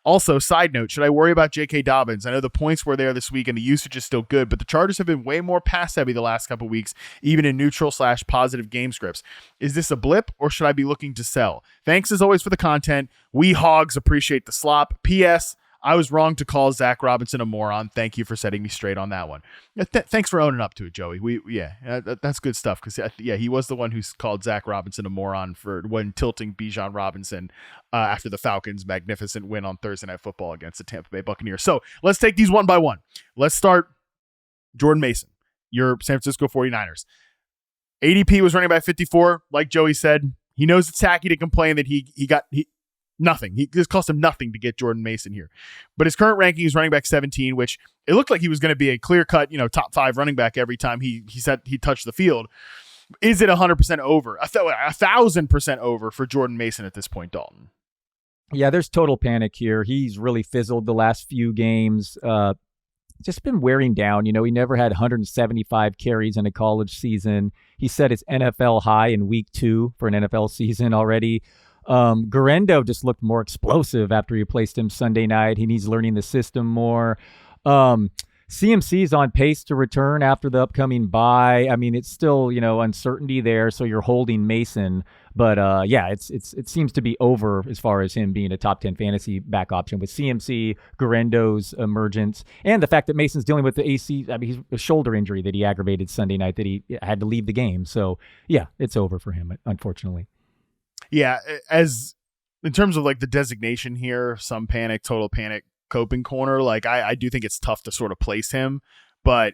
[SPEAKER 1] Also, side note, should I worry about J.K. Dobbins? I know the points were there this week and the usage is still good, but the Chargers have been way more pass heavy the last couple weeks, even in neutral/positive game scripts. Is this a blip, or should I be looking to sell? Thanks as always for the content. We hogs appreciate the slop. P.S. I was wrong to call Zach Robinson a moron. Thank you for setting me straight on that one. Thanks for owning up to it, Joey. That's good stuff, because he was the one who called Zach Robinson a moron for when tilting Bijan Robinson after the Falcons' magnificent win on Thursday Night Football against the Tampa Bay Buccaneers. So let's take these one by one. Let's start Jordan Mason, your San Francisco 49ers. ADP was running by 54. Like Joey said, he knows it's tacky to complain that he got nothing. This cost him nothing to get Jordan Mason here. But his current ranking is running back 17, which it looked like he was going to be a clear-cut, top 5 running back every time he said he touched the field. Is it 100% over? 1,000% over for Jordan Mason at this point, Dalton?
[SPEAKER 2] Yeah, there's total panic here. He's really fizzled the last few games. Just been wearing down. He never had 175 carries in a college season. He set his NFL high in week 2 for an NFL season already. Garendo just looked more explosive after he replaced him Sunday night. He's learning the system more. CMC's on pace to return after the upcoming bye. I mean, it's still, uncertainty there, so you're holding Mason. But it seems to be over as far as him being a top 10 fantasy back option with CMC, Guarendo's emergence, and the fact that Mason's dealing with the he's a shoulder injury that he aggravated Sunday night that he had to leave the game. So, yeah, it's over for him, unfortunately.
[SPEAKER 1] Yeah, as in terms of like the designation here, some panic, total panic, coping corner, like I do think it's tough to sort of place him. But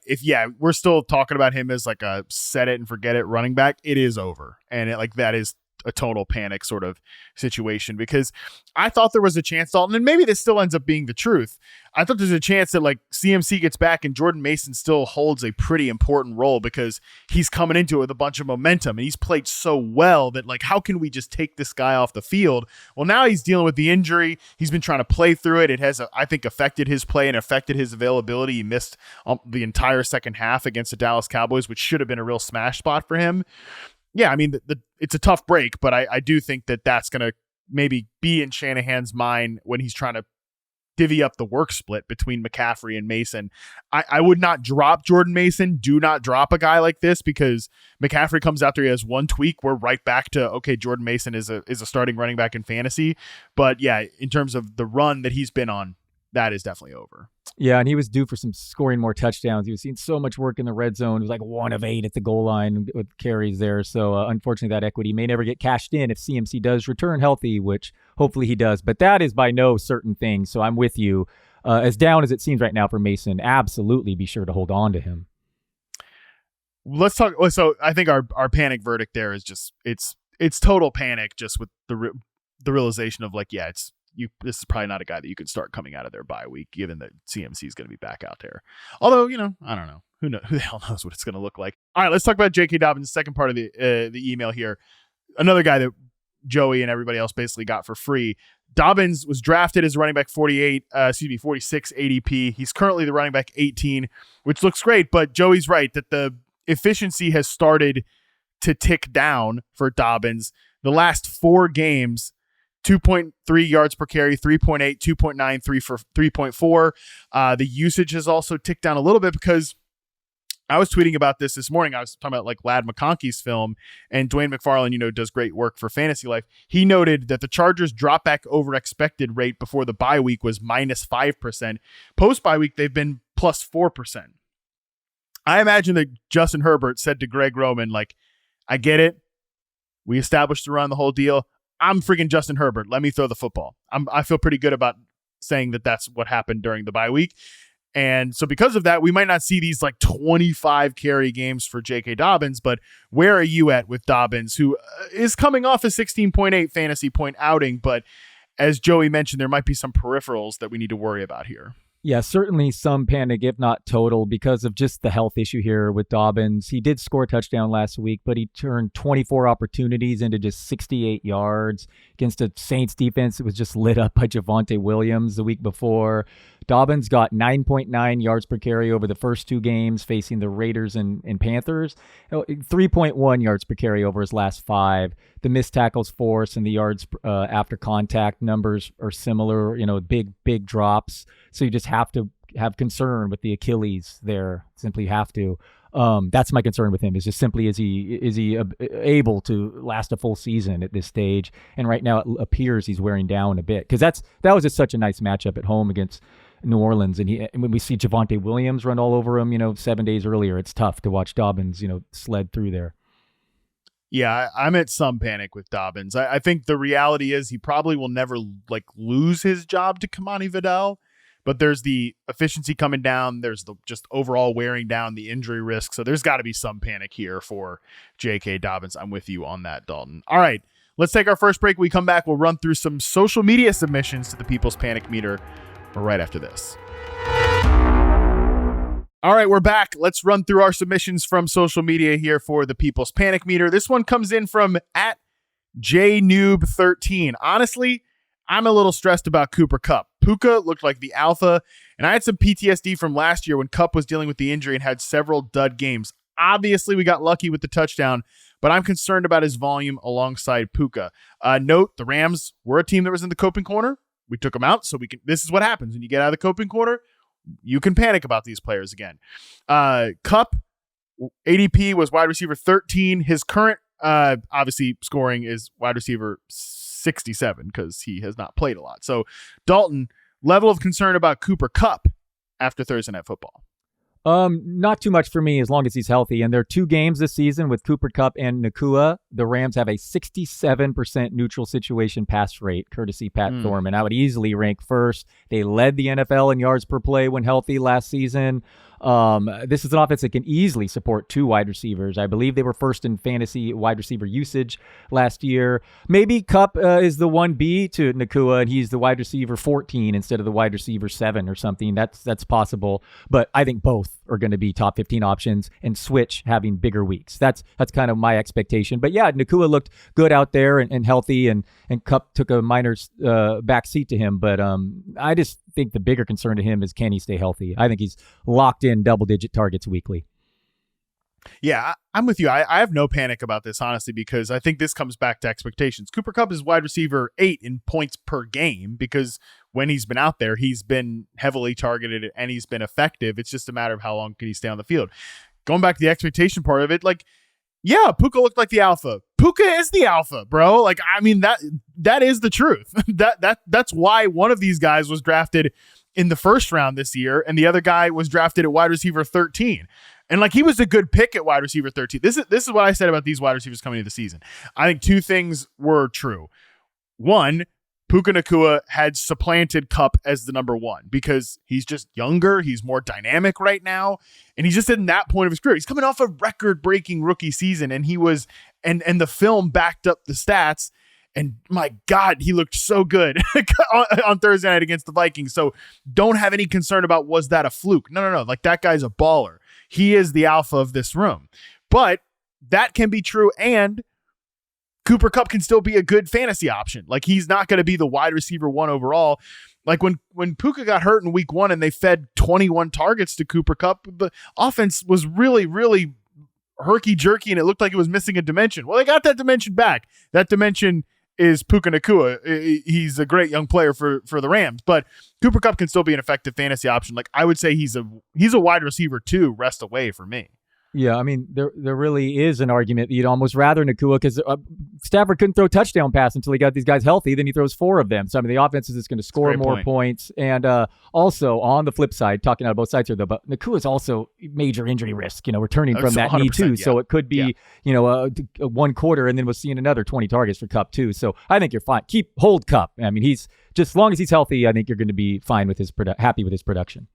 [SPEAKER 1] we're still talking about him as like a set it and forget it running back, it is over. And that is a total panic sort of situation, because I thought there was a chance, Dalton, and maybe this still ends up being the truth. I thought there's a chance that like CMC gets back and Jordan Mason still holds a pretty important role because he's coming into it with a bunch of momentum and he's played so well that like, how can we just take this guy off the field? Well, now he's dealing with the injury. He's been trying to play through it. It has, I think, affected his play and affected his availability. He missed the entire second half against the Dallas Cowboys, which should have been a real smash spot for him. Yeah, I mean, it's a tough break, but I do think that's going to maybe be in Shanahan's mind when he's trying to divvy up the work split between McCaffrey and Mason. I would not drop Jordan Mason. Do not drop a guy like this, because McCaffrey comes out there, he has one tweak. We're right back to, okay, Jordan Mason is a starting running back in fantasy. But yeah, in terms of the run that he's been on, that is definitely over.
[SPEAKER 2] Yeah, and he was due for some scoring more touchdowns. He was seeing so much work in the red zone. It was like 1 of 8 at the goal line with carries there. So unfortunately, that equity may never get cashed in if CMC does return healthy, which hopefully he does. But that is by no certain thing. So I'm with you. As down as it seems right now for Mason, absolutely be sure to hold on to him.
[SPEAKER 1] Let's talk. So I think our panic verdict there is just it's total panic, just with the realization of like, yeah, this is probably not a guy that you can start coming out of their bye week, given that CMC is going to be back out there. Although, I don't know. Who the hell knows what it's going to look like. All right, let's talk about J.K. Dobbins, second part of the email here. Another guy that Joey and everybody else basically got for free. Dobbins was drafted as running back 46 ADP. He's currently the running back 18, which looks great, but Joey's right that the efficiency has started to tick down for Dobbins. The last 4 games, 2.3 yards per carry, 3.8, 2.9, 3.4. The usage has also ticked down a little bit, because I was tweeting about this morning. I was talking about like Lad McConkey's film, and Dwayne McFarland, does great work for Fantasy Life. He noted that the Chargers drop back over expected rate before the bye week was -5%. Post bye week, they've been +4%. I imagine that Justin Herbert said to Greg Roman, like, I get it. We established the run, the whole deal. I'm freaking Justin Herbert. Let me throw the football. I feel pretty good about saying that that's what happened during the bye week. And so because of that, we might not see these like 25 carry games for J.K. Dobbins, but where are you at with Dobbins, who is coming off a 16.8 fantasy point outing? But as Joey mentioned, there might be some peripherals that we need to worry about here.
[SPEAKER 2] Yeah, certainly some panic, if not total, because of just the health issue here with Dobbins. He did score a touchdown last week, but he turned 24 opportunities into just 68 yards against a Saints defense that was just lit up by Javonte Williams the week before. Dobbins got 9.9 yards per carry over the first 2 games facing the Raiders and Panthers, 3.1 yards per carry over his last 5. The missed tackles force and the yards after contact numbers are similar, big drops. So you just have to have concern with the Achilles there. Simply have to. That's my concern with him, is just simply is he able to last a full season at this stage? And right now it appears he's wearing down a bit, because that was just such a nice matchup at home against New Orleans. And when we see Javonte Williams run all over him, 7 days earlier, it's tough to watch Dobbins, sled through there.
[SPEAKER 1] Yeah, I'm at some panic with Dobbins. I think the reality is he probably will never lose his job to Kamani Vidal, but there's the efficiency coming down. There's the just overall wearing down, the injury risk. So there's got to be some panic here for J.K. Dobbins. I'm with you on that, Dalton. All right, let's take our first break. When we come back, we'll run through some social media submissions to the People's Panic Meter right after this. All right, we're back. Let's run through our submissions from social media here for the People's Panic Meter. This one comes in from @JNoob13. Honestly, I'm a little stressed about Cooper Kupp. Puka looked like the alpha, and I had some PTSD from last year when Kupp was dealing with the injury and had several dud games. Obviously, we got lucky with the touchdown, but I'm concerned about his volume alongside Puka. Note, the Rams were a team that was in the coping corner. We took them out, so this is what happens when you get out of the coping corner. you can panic about these players again. Kupp, ADP was wide receiver 13. His current, obviously, scoring is wide receiver 67 because he has not played a lot. So, Dalton, level of concern about Cooper Kupp after Thursday Night Football?
[SPEAKER 2] Not too much for me as long as he's healthy. And there are 2 games this season with Cooper Kupp and Nacua. The Rams have a 67% neutral situation pass rate, courtesy Pat Thorman. I would easily rank first. They led the NFL in yards per play when healthy last season. This is an offense that can easily support 2 wide receivers. I believe they were first in fantasy wide receiver usage last year. Maybe Kupp is the 1B to Nacua, and he's the wide receiver 14 instead of the wide receiver 7 or something. That's possible. But I think both are going to be top 15 options, and Switch having bigger weeks. That's kind of my expectation. But yeah, Nacua looked good out there and healthy, and Kupp took a minor back seat to him. But I just think the bigger concern to him is, can he stay healthy? I think he's locked in double-digit targets weekly.
[SPEAKER 1] Yeah, I'm with you. I have no panic about this, honestly, because I think this comes back to expectations. Cooper Kupp is wide receiver 8 in points per game because when he's been out there, he's been heavily targeted and he's been effective. It's just a matter of how long can he stay on the field. Going back to the expectation part of it, like, yeah, Puka looked like the alpha. Puka is the alpha, bro. Like, I mean, that is the truth. That's why one of these guys was drafted in the first round this year, and the other guy was drafted at wide receiver 13. And like, he was a good pick at wide receiver 13. This is what I said about these wide receivers coming into the season. I think 2 things were true. One, Puka Nacua had supplanted Kupp as the number 1 because he's just younger. He's more dynamic right now. And he's just in that point of his career. He's coming off a record-breaking rookie season, and he was, and the film backed up the stats. And my God, he looked so good on Thursday night against the Vikings. So don't have any concern about, was that a fluke? No. Like, that guy's a baller. He is the alpha of this room. But that can be true, and Cooper Kupp can still be a good fantasy option. Like, he's not going to be the wide receiver 1 overall. Like, when Puka got hurt in week 1 and they fed 21 targets to Cooper Kupp, the offense was really, really herky-jerky, and it looked like it was missing a dimension. Well, they got that dimension back. That dimension is Puka Nacua. He's a great young player for the Rams, but Cooper Kupp can still be an effective fantasy option. Like, I would say he's a wide receiver 2 rest away for me.
[SPEAKER 2] Yeah, I mean, there really is an argument that you'd almost rather Nacua, because Stafford couldn't throw a touchdown pass until he got these guys healthy. Then he throws 4 of them. So, I mean, the offense is just going to score more points. And also, on the flip side, talking out of both sides here, though, but Nacua is also major injury risk, returning from that knee, too. Yeah. So it could be, a 1 quarter, and then we'll see another 20 targets for Kupp, too. So I think you're fine. Hold Kupp. I mean, he's just, as long as he's healthy, I think you're going to be fine with happy with his production.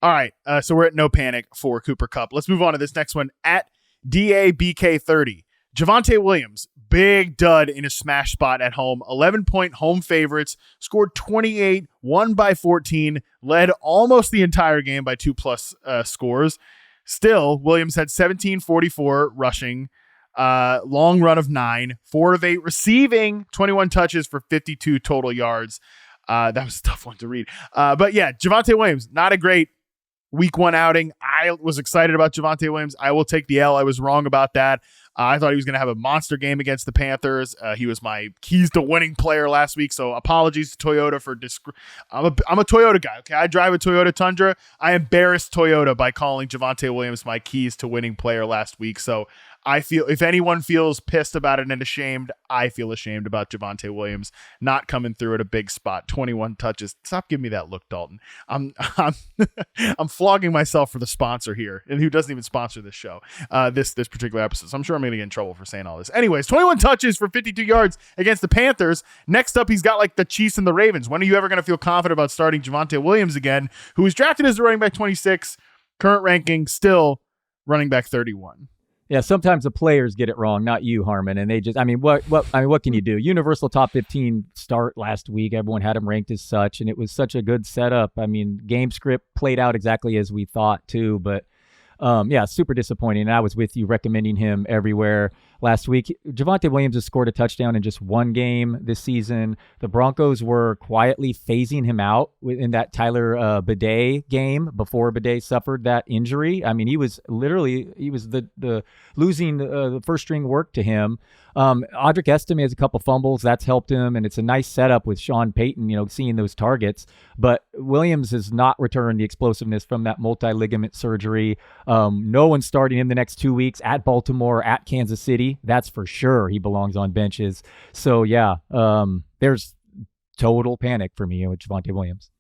[SPEAKER 1] All right, so we're at no panic for Cooper Kupp. Let's move on to this next one. At DABK30, Javonte Williams, big dud in a smash spot at home. 11-point home favorites, scored 28, won by 14, led almost the entire game by 2+ scores. Still, Williams had 17-44 rushing, long run of 9, 4 of 8 receiving, 21 touches for 52 total yards. That was a tough one to read. But yeah, Javonte Williams, not a great week 1 outing. I was excited about Javonte Williams. I will take the L. I was wrong about that. I thought he was going to have a monster game against the Panthers. He was my keys to winning player last week. So apologies to Toyota for I'm a Toyota guy. Okay. I drive a Toyota Tundra. I embarrassed Toyota by calling Javonte Williams my keys to winning player last week. So I feel, if anyone feels pissed about it and ashamed, I feel ashamed about Javonte Williams not coming through at a big spot. 21 touches. Stop giving me that look, Dalton. I'm flogging myself for the sponsor here, and who doesn't even sponsor this show, this particular episode. So I'm sure I'm going to get in trouble for saying all this. Anyways, 21 touches for 52 yards against the Panthers. Next up, he's got like the Chiefs and the Ravens. When are you ever going to feel confident about starting Javonte Williams again, who was drafted as a running back 26, current ranking still running back 31?
[SPEAKER 2] Yeah, sometimes the players get it wrong, not you, Harmon. And they just, what can you do? Universal top 15 start last week. Everyone had him ranked as such, and it was such a good setup. I mean, game script played out exactly as we thought too, but super disappointing. And I was with you recommending him everywhere. last week. Javonte Williams has scored a touchdown in just one game this season. The Broncos were quietly phasing him out in that Tyler Bidet game before Bidet suffered that injury. I mean, he was the losing the first string work to him. Audric Estime has a couple fumbles. That's helped him, and it's a nice setup with Sean Payton, seeing those targets. But Williams has not returned the explosiveness from that multi-ligament surgery. No one's starting him the next 2 weeks at Baltimore, at Kansas City. That's for sure. He belongs on benches. So, yeah, there's total panic for me with Javonte Williams.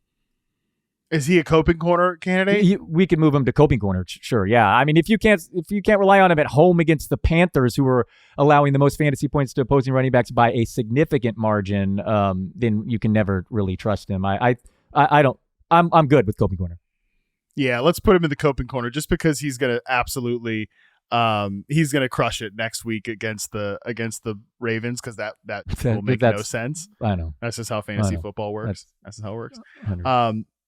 [SPEAKER 1] Is he a coping corner candidate?
[SPEAKER 2] We could move him to coping corner, sure. Yeah, I mean, if you can't rely on him at home against the Panthers, who are allowing the most fantasy points to opposing running backs by a significant margin, then you can never really trust him. I'm good with coping corner.
[SPEAKER 1] Yeah, let's put him in the coping corner just because he's gonna absolutely he's gonna crush it next week against the Ravens, because that will make no sense.
[SPEAKER 2] I know.
[SPEAKER 1] That's just how fantasy football works. That's just how it works.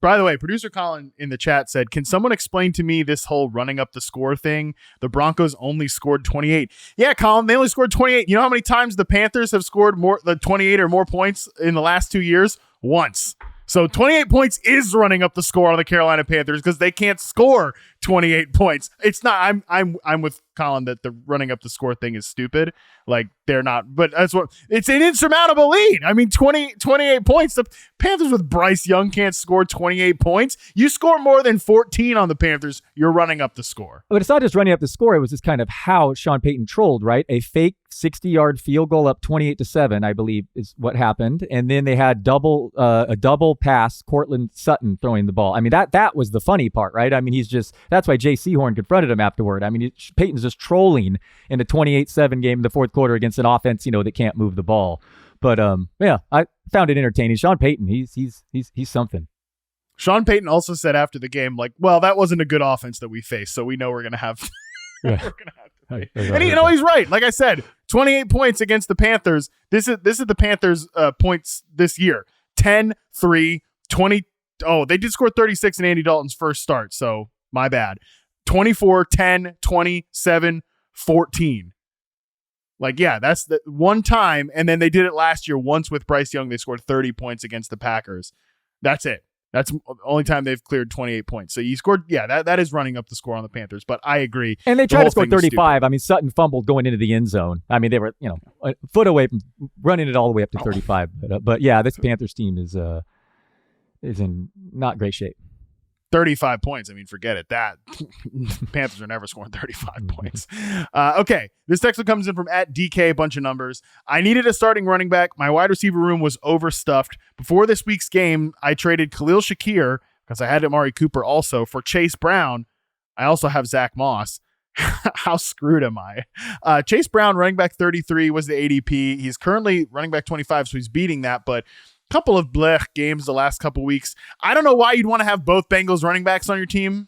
[SPEAKER 1] By the way, producer Colin in the chat said, can someone explain to me this whole running up the score thing? The Broncos only scored 28. Yeah, Colin, they only scored 28. You know how many times the Panthers have scored the 28 or more points in the last 2 years? Once. So 28 points is running up the score on the Carolina Panthers because they can't score 28 points. It's not. I'm with Colin that the running up the score thing is stupid. Like, they're not, but that's what it's an insurmountable lead. I mean, 28 points. The Panthers with Bryce Young can't score 28 points. You score more than 14 on the Panthers, you're running up the score.
[SPEAKER 2] But it's not just running up the score. It was just kind of how Sean Payton trolled, right? A fake 60-yard field goal up 28-7, I believe, is what happened. And then they had a double pass, Cortland Sutton throwing the ball. I mean, that was the funny part, right? I mean, that's why Jay Sehorn confronted him afterward. I mean, Payton's just trolling in a 28-7 game in the fourth quarter against an offense, that can't move the ball. But yeah, I found it entertaining. Sean Payton, he's something.
[SPEAKER 1] Sean Payton also said after the game, like, well, that wasn't a good offense that we faced, so we know we're gonna have we're gonna have to. And he's right. Like I said, 28 points against the Panthers. This is the Panthers points this year. 10, 3, 20. Oh, they did score 36 in Andy Dalton's first start, so my bad. 24, 10, 27, 14. Like, yeah, that's the one time, and then they did it last year once with Bryce Young. They scored 30 points against the Packers. That's it. That's the only time they've cleared 28 points. So you scored, yeah, that is running up the score on the Panthers, but I agree.
[SPEAKER 2] And they tried to score 35. I mean, Sutton fumbled going into the end zone. I mean, they were, a foot away from running it all the way up to 35. But yeah, this Panthers team is in not great shape.
[SPEAKER 1] 35 points. I mean, forget it. That Panthers are never scoring 35 points. Okay. This text comes in from @DK, a bunch of numbers. I needed a starting running back. My wide receiver room was overstuffed. Before this week's game, I traded Khalil Shakir, because I had Amari Cooper also, for Chase Brown. I also have Zach Moss. How screwed am I? Chase Brown, running back 33, was the ADP. He's currently running back 25, so he's beating that, but couple of blech games the last couple weeks. I don't know why you'd want to have both Bengals running backs on your team.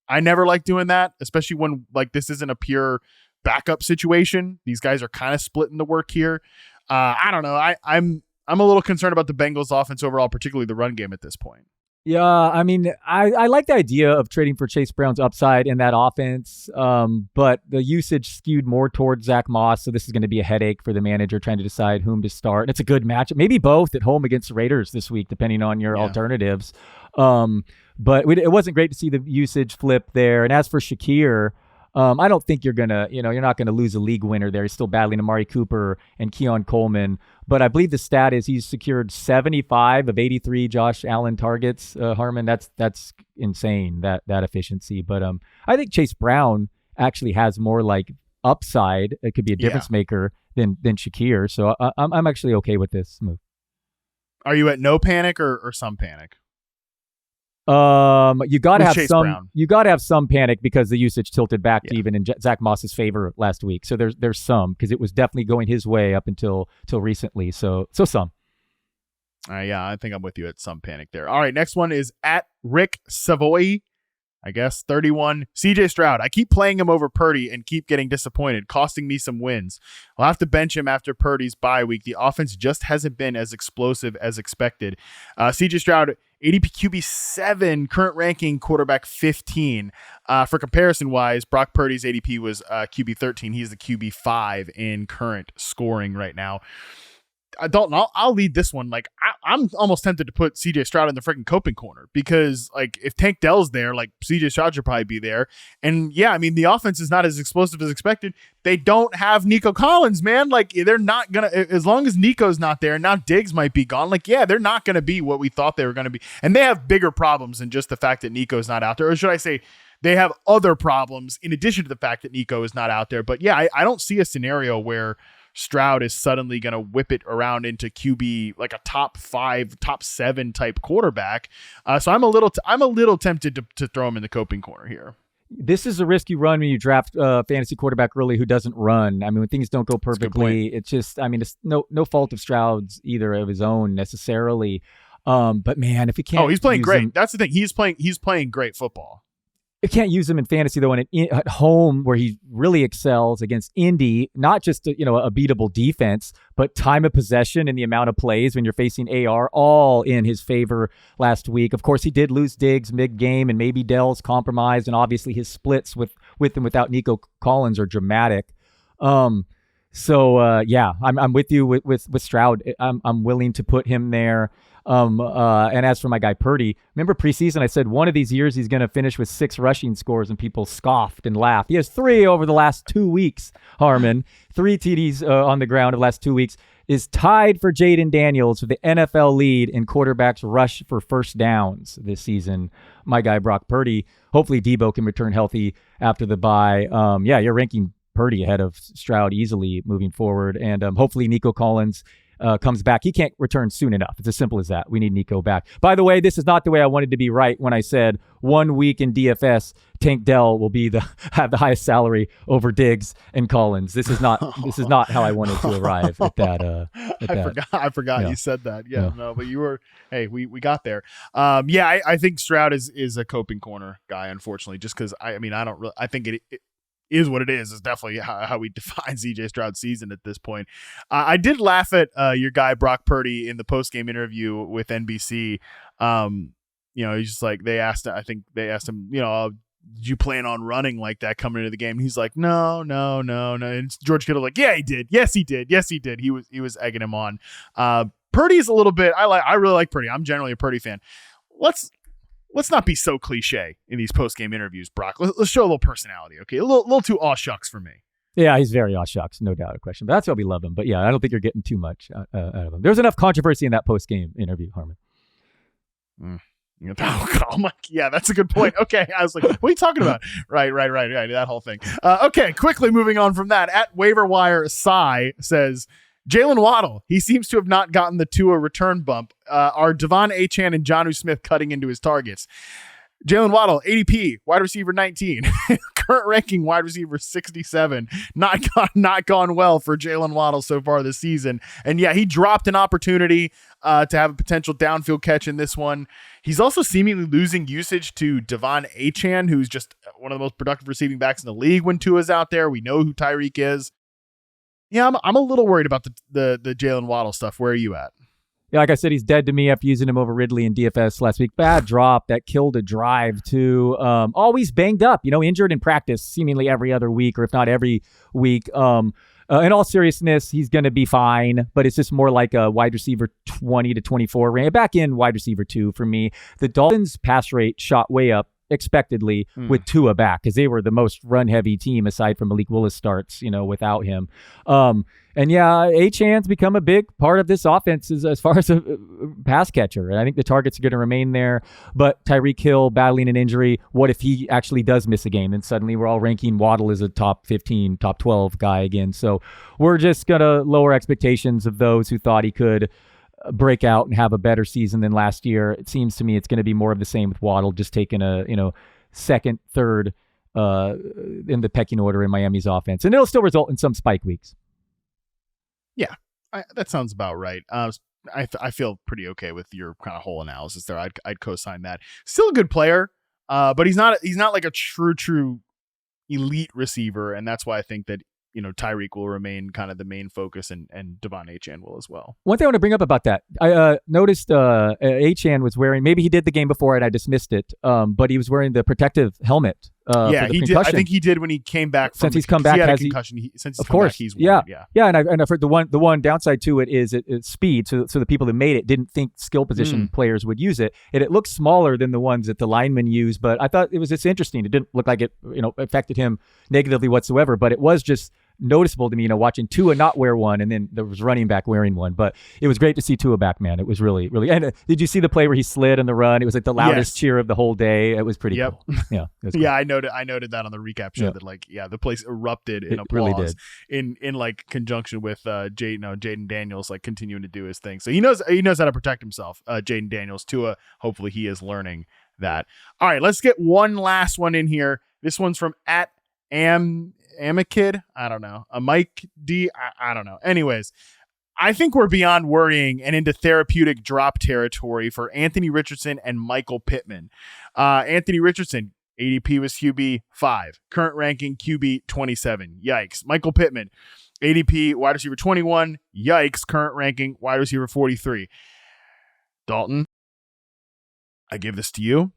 [SPEAKER 1] I never like doing that, especially when this isn't a pure backup situation. These guys are kind of splitting the work here. I don't know. I'm a little concerned about the Bengals offense overall, particularly the run game at this point.
[SPEAKER 2] Yeah, I mean, I like the idea of trading for Chase Brown's upside in that offense, but the usage skewed more towards Zach Moss, so this is going to be a headache for the manager trying to decide whom to start. And it's a good matchup, maybe both at home against the Raiders this week, depending on your alternatives. But it wasn't great to see the usage flip there. And as for Shakir, I don't think you're not gonna lose a league winner there. He's still battling Amari Cooper and Keon Coleman, but I believe the stat is he's secured 75 of 83 Josh Allen targets. Harmon, that's insane, that efficiency. But I think Chase Brown actually has more upside. It could be a difference maker than Shakir. So I'm actually okay with this move.
[SPEAKER 1] Are you at no panic or some panic?
[SPEAKER 2] You gotta have some.
[SPEAKER 1] Brown.
[SPEAKER 2] You gotta have some panic because the usage tilted back to even in Zach Moss's favor last week. So there's some, because it was definitely going his way up until recently. So some.
[SPEAKER 1] Yeah, I think I'm with you at some panic there. All right, next one is at Rick Savoy, I guess 31. CJ Stroud. I keep playing him over Purdy and keep getting disappointed, costing me some wins. I'll have to bench him after Purdy's bye week. The offense just hasn't been as explosive as expected. CJ Stroud ADP QB 7, current ranking quarterback 15. For comparison wise, Brock Purdy's ADP was QB 13. He's the QB 5 in current scoring right now. Dalton, I'll lead this one. Like I'm almost tempted to put CJ Stroud in the freaking coping corner, because like if Tank Dell's there, like CJ Stroud should probably be there. And yeah, I mean the offense is not as explosive as expected. They don't have Nico Collins, man. Like they're not gonna, as long as Nico's not there. Now Diggs might be gone. Like yeah, they're not gonna be what we thought they were gonna be, and they have bigger problems than just the fact that Nico's not out there. Or should I say, they have other problems in addition to the fact that Nico is not out there. But yeah, I don't see a scenario where Stroud is suddenly going to whip it around into QB, like a top 5, top 7 type quarterback. So I'm a little tempted to throw him in the coping corner here.
[SPEAKER 2] This is a risk you run when you draft a fantasy quarterback early who doesn't run. I mean, when things don't go perfectly, it's just, I mean, it's no fault of Stroud's either of his own necessarily. But man, if he can't,
[SPEAKER 1] he's playing great. That's the thing. He's playing great football.
[SPEAKER 2] You can't use him in fantasy though, and at home where he really excels against Indy, not just a beatable defense, but time of possession and the amount of plays when you're facing AR, all in his favor last week. Of course, he did lose Diggs mid-game, and maybe Dell's compromised, and obviously his splits with and without Nico Collins are dramatic. So I'm with you with Stroud. I'm willing to put him there. And as for my guy Purdy, remember preseason I said one of these years he's going to finish with 6 rushing scores, and people scoffed and laughed. He has 3 over the last 2 weeks, Harmon. 3 TDs on the ground of the last 2 weeks, is tied for Jaden Daniels for the NFL lead in quarterbacks rush for first downs this season. My guy Brock Purdy, hopefully Debo can return healthy after the bye. You're ranking Purdy ahead of Stroud easily moving forward, and hopefully Nico Collins comes back. He can't return soon enough. It's as simple as that. We need Nico back. By the way, this is not the way I wanted to be right when I said 1 week in DFS, Tank Dell will have the highest salary over Diggs and Collins. This is not how I wanted to arrive at that.
[SPEAKER 1] I forgot you said that. No, but you were. Hey, we got there. I think Stroud is a coping corner guy, unfortunately, just because I think it is what it is. It's definitely how we define CJ Stroud's season at this point. I did laugh at your guy Brock Purdy in the post-game interview with NBC. He's just like, they asked him, did you plan on running like that coming into the game? And he's like, no. And George Kittle like, yeah, he did. Yes, he did. He was egging him on. Purdy's a little bit. I really like Purdy. I'm generally a Purdy fan. Let's not be so cliche in these post-game interviews, Brock. Let's show a little personality, okay? A little too aw shucks for me.
[SPEAKER 2] Yeah, he's very aw shucks, no doubt, a question. But that's why we love him. But yeah, I don't think you're getting too much out of him. There's enough controversy in that post-game interview, Harmon.
[SPEAKER 1] Yeah, that's a good point. Okay, I was like, what are you talking about? Right, that whole thing. Okay, quickly moving on from that. At Waiver Wire, Cy says, Jaylen Waddle, he seems to have not gotten the Tua return bump. Are Devon Achane and Jonnu Smith cutting into his targets? Jaylen Waddle, ADP, wide receiver 19. Current ranking, wide receiver 67. Not gone well for Jaylen Waddle so far this season. And yeah, he dropped an opportunity to have a potential downfield catch in this one. He's also seemingly losing usage to Devon Achane, who's just one of the most productive receiving backs in the league when Tua's out there. We know who Tyreek is. Yeah, I'm a little worried about the Jaylen Waddle stuff. Where are you at?
[SPEAKER 2] Yeah, like I said, he's dead to me after using him over Ridley in DFS last week. Bad drop that killed a drive too. Always banged up, injured in practice seemingly every other week, or if not every week. In all seriousness, he's going to be fine, but it's just more like a wide receiver 20 to 24 range. Back in wide receiver 2 for me. The Dolphins' pass rate shot way up expectedly with Tua back, because they were the most run-heavy team aside from Malik Willis starts, without him. And yeah, Achane's become a big part of this offense as far as a pass catcher. And I think the targets are going to remain there. But Tyreek Hill battling an injury, what if he actually does miss a game? And suddenly we're all ranking Waddle as a top 15, top 12 guy again. So we're just going to lower expectations of those who thought he could break out and have a better season than last year. It seems to me it's going to be more of the same with Waddle, just taking a second, third in the pecking order in Miami's offense, and it'll still result in some spike weeks.
[SPEAKER 1] Yeah, that sounds about right. I feel pretty okay with your kind of whole analysis there. I'd co-sign that. Still a good player, but he's not like a true elite receiver, and that's why I think that Tyreek will remain kind of the main focus, and Devon Achane will as well.
[SPEAKER 2] One thing I want to bring up about that, I noticed Achane was wearing, maybe he did the game before and I dismissed it, but he was wearing the protective helmet.
[SPEAKER 1] Yeah, he did. I think he did when he came back.
[SPEAKER 2] Since he's come back,
[SPEAKER 1] he had a
[SPEAKER 2] has
[SPEAKER 1] concussion. Since he's
[SPEAKER 2] of
[SPEAKER 1] come
[SPEAKER 2] course,
[SPEAKER 1] back, he's won.
[SPEAKER 2] Yeah. And I've heard the one downside to it is it's speed. So the people that made it didn't think skill position players would use it, and it looks smaller than the ones that the linemen use. But I thought it was just interesting. It didn't look like it affected him negatively whatsoever. But it was just noticeable to me, watching Tua not wear one, and then there was running back wearing one. But it was great to see Tua back, man. It was really, really. And did you see the play where he slid in the run? It was like the loudest cheer of the whole day. It was pretty cool. Yeah,
[SPEAKER 1] yeah. I noted that on the recap show that the place erupted in applause.
[SPEAKER 2] Really did.
[SPEAKER 1] in like conjunction with Jayden Daniels like continuing to do his thing. So he knows how to protect himself. Jayden Daniels, Tua. Hopefully he is learning that. All right, let's get one last one in here. This one's from Amikid. I don't know. A Mike D. I don't know. Anyways, I think we're beyond worrying and into therapeutic drop territory for Anthony Richardson and Michael Pittman. Anthony Richardson, ADP was QB 5. Current ranking QB 27. Yikes. Michael Pittman, ADP wide receiver 21. Yikes. Current ranking wide receiver 43. Dalton, I give this to you.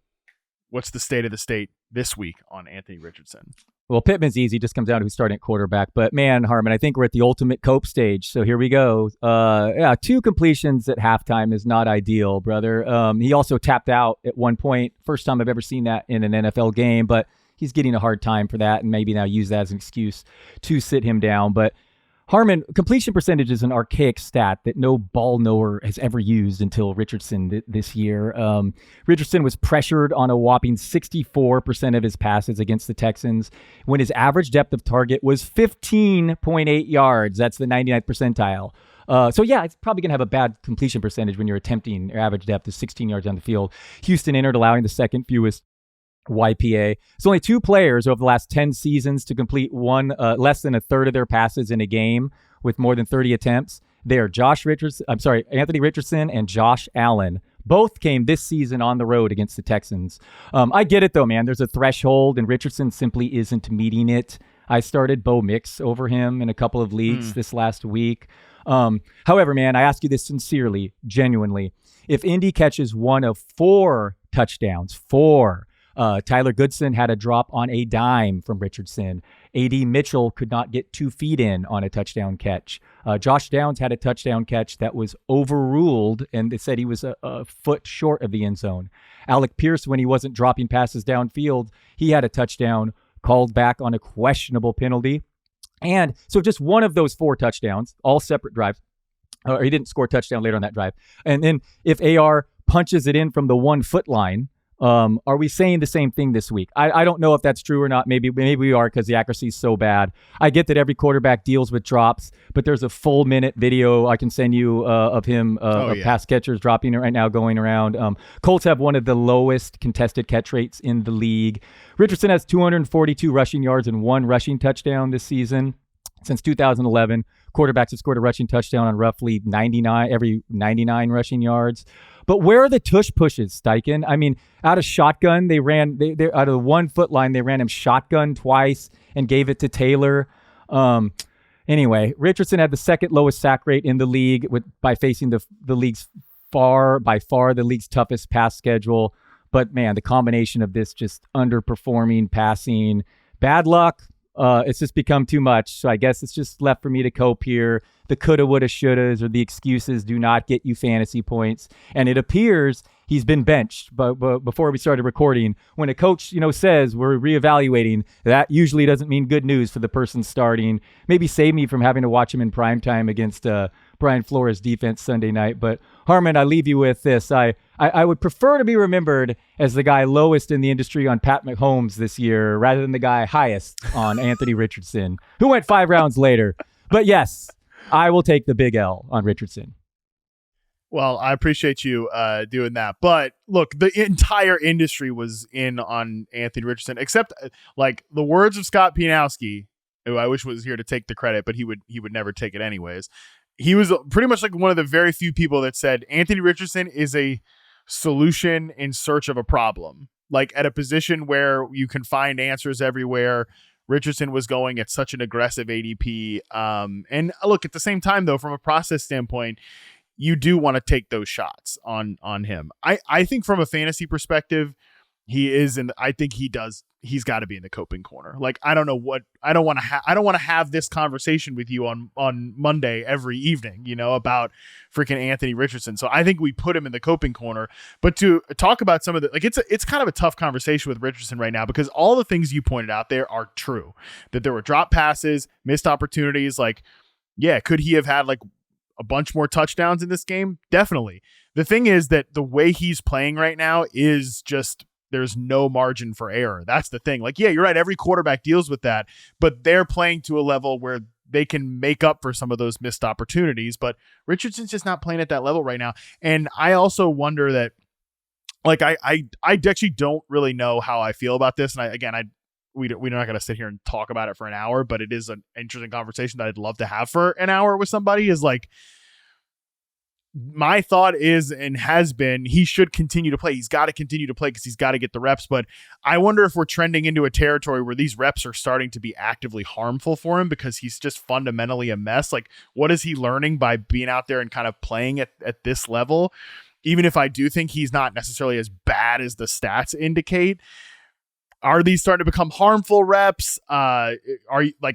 [SPEAKER 1] What's the state of the state this week on Anthony Richardson?
[SPEAKER 2] Well, Pittman's easy. Just comes down to who's starting at quarterback. But man, Harmon, I think we're at the ultimate cope stage. So here we go. 2 completions at halftime is not ideal, brother. He also tapped out at one point. First time I've ever seen that in an NFL game, but he's getting a hard time for that and maybe now use that as an excuse to sit him down. But Harmon, completion percentage is an archaic stat that no ball knower has ever used until Richardson this year. Richardson was pressured on a whopping 64% of his passes against the Texans when his average depth of target was 15.8 yards. That's the 99th percentile. It's probably going to have a bad completion percentage when you're attempting your average depth is 16 yards down the field. Houston entered allowing the second fewest YPA. It's only 2 players over the last 10 seasons to complete less than a third of their passes in a game with more than 30 attempts. They are Anthony Richardson and Josh Allen. Both came this season on the road against the Texans. I get it though, man. There's a threshold and Richardson simply isn't meeting it. I started Bo Mix over him in a couple of leagues this last week. However, man, I ask you this sincerely, genuinely. If Indy catches one of 4 touchdowns, Tyler Goodson had a drop on a dime from Richardson. A.D. Mitchell could not get 2 feet in on a touchdown catch. Josh Downs had a touchdown catch that was overruled, and they said he was a foot short of the end zone. Alec Pierce, when he wasn't dropping passes downfield, he had a touchdown called back on a questionable penalty. And so just one of those 4 touchdowns, all separate drives, or he didn't score a touchdown later on that drive. And then if AR punches it in from the 1 foot line, are we saying the same thing this week? I don't know if that's true or not. Maybe we are because the accuracy is so bad. I get that every quarterback deals with drops, but there's a full minute video I can send you of him of pass catchers dropping it right now going around. Colts have one of the lowest contested catch rates in the league. Richardson has 242 rushing yards and 1 rushing touchdown this season. Since 2011, quarterbacks have scored a rushing touchdown on roughly 99 rushing yards. But where are the tush pushes, Steichen? I mean, out of shotgun, they out of the 1 foot line, they ran him shotgun twice and gave it to Taylor. Anyway, Richardson had the 2nd lowest sack rate in the league by facing the league's by far the league's toughest pass schedule. But man, the combination of this just underperforming passing, bad luck, it's just become too much. So I guess it's just left for me to cope here. The coulda, woulda, shouldas, or the excuses do not get you fantasy points. And it appears he's been benched. But before we started recording, when a coach, says we're reevaluating, that usually doesn't mean good news for the person starting. Maybe save me from having to watch him in primetime against Brian Flores' defense Sunday night. But Harmon, I leave you with this. I would prefer to be remembered as the guy lowest in the industry on Pat Mahomes this year rather than the guy highest on Anthony Richardson, who went 5 rounds later. But yes, I will take the big L on Richardson.
[SPEAKER 1] Well, I appreciate you doing that. But look, the entire industry was in on Anthony Richardson, except like the words of Scott Pianowski, who I wish was here to take the credit, but he would never take it anyways. He was pretty much like one of the very few people that said Anthony Richardson is a solution in search of a problem, like at a position where you can find answers everywhere. Richardson was going at such an aggressive ADP. And look, at the same time, though, from a process standpoint, you do want to take those shots on him. I think from a fantasy perspective, I think he's got to be in the coping corner. Like, I don't want to have this conversation with you on Monday every evening, about freaking Anthony Richardson. So I think we put him in the coping corner. But to talk about some of the, like, it's kind of a tough conversation with Richardson right now, because all the things you pointed out there are true. That there were drop passes, missed opportunities. Like, yeah, could he have had like a bunch more touchdowns in this game? Definitely. The thing is that the way he's playing right now is just, there's no margin for error. That's the thing. Like, yeah, you're right. Every quarterback deals with that, but they're playing to a level where they can make up for some of those missed opportunities. But Richardson's just not playing at that level right now. And I also wonder that, like, I actually don't really know how I feel about this. And we're not going to sit here and talk about it for an hour, but it is an interesting conversation that I'd love to have for an hour with somebody. Is like, my thought is, and has been, he should continue to play. He's got to continue to play because he's got to get the reps. But I wonder if we're trending into a territory where these reps are starting to be actively harmful for him because he's just fundamentally a mess. Like, what is he learning by being out there and kind of playing at this level? Even if I do think he's not necessarily as bad as the stats indicate, are these starting to become harmful reps? I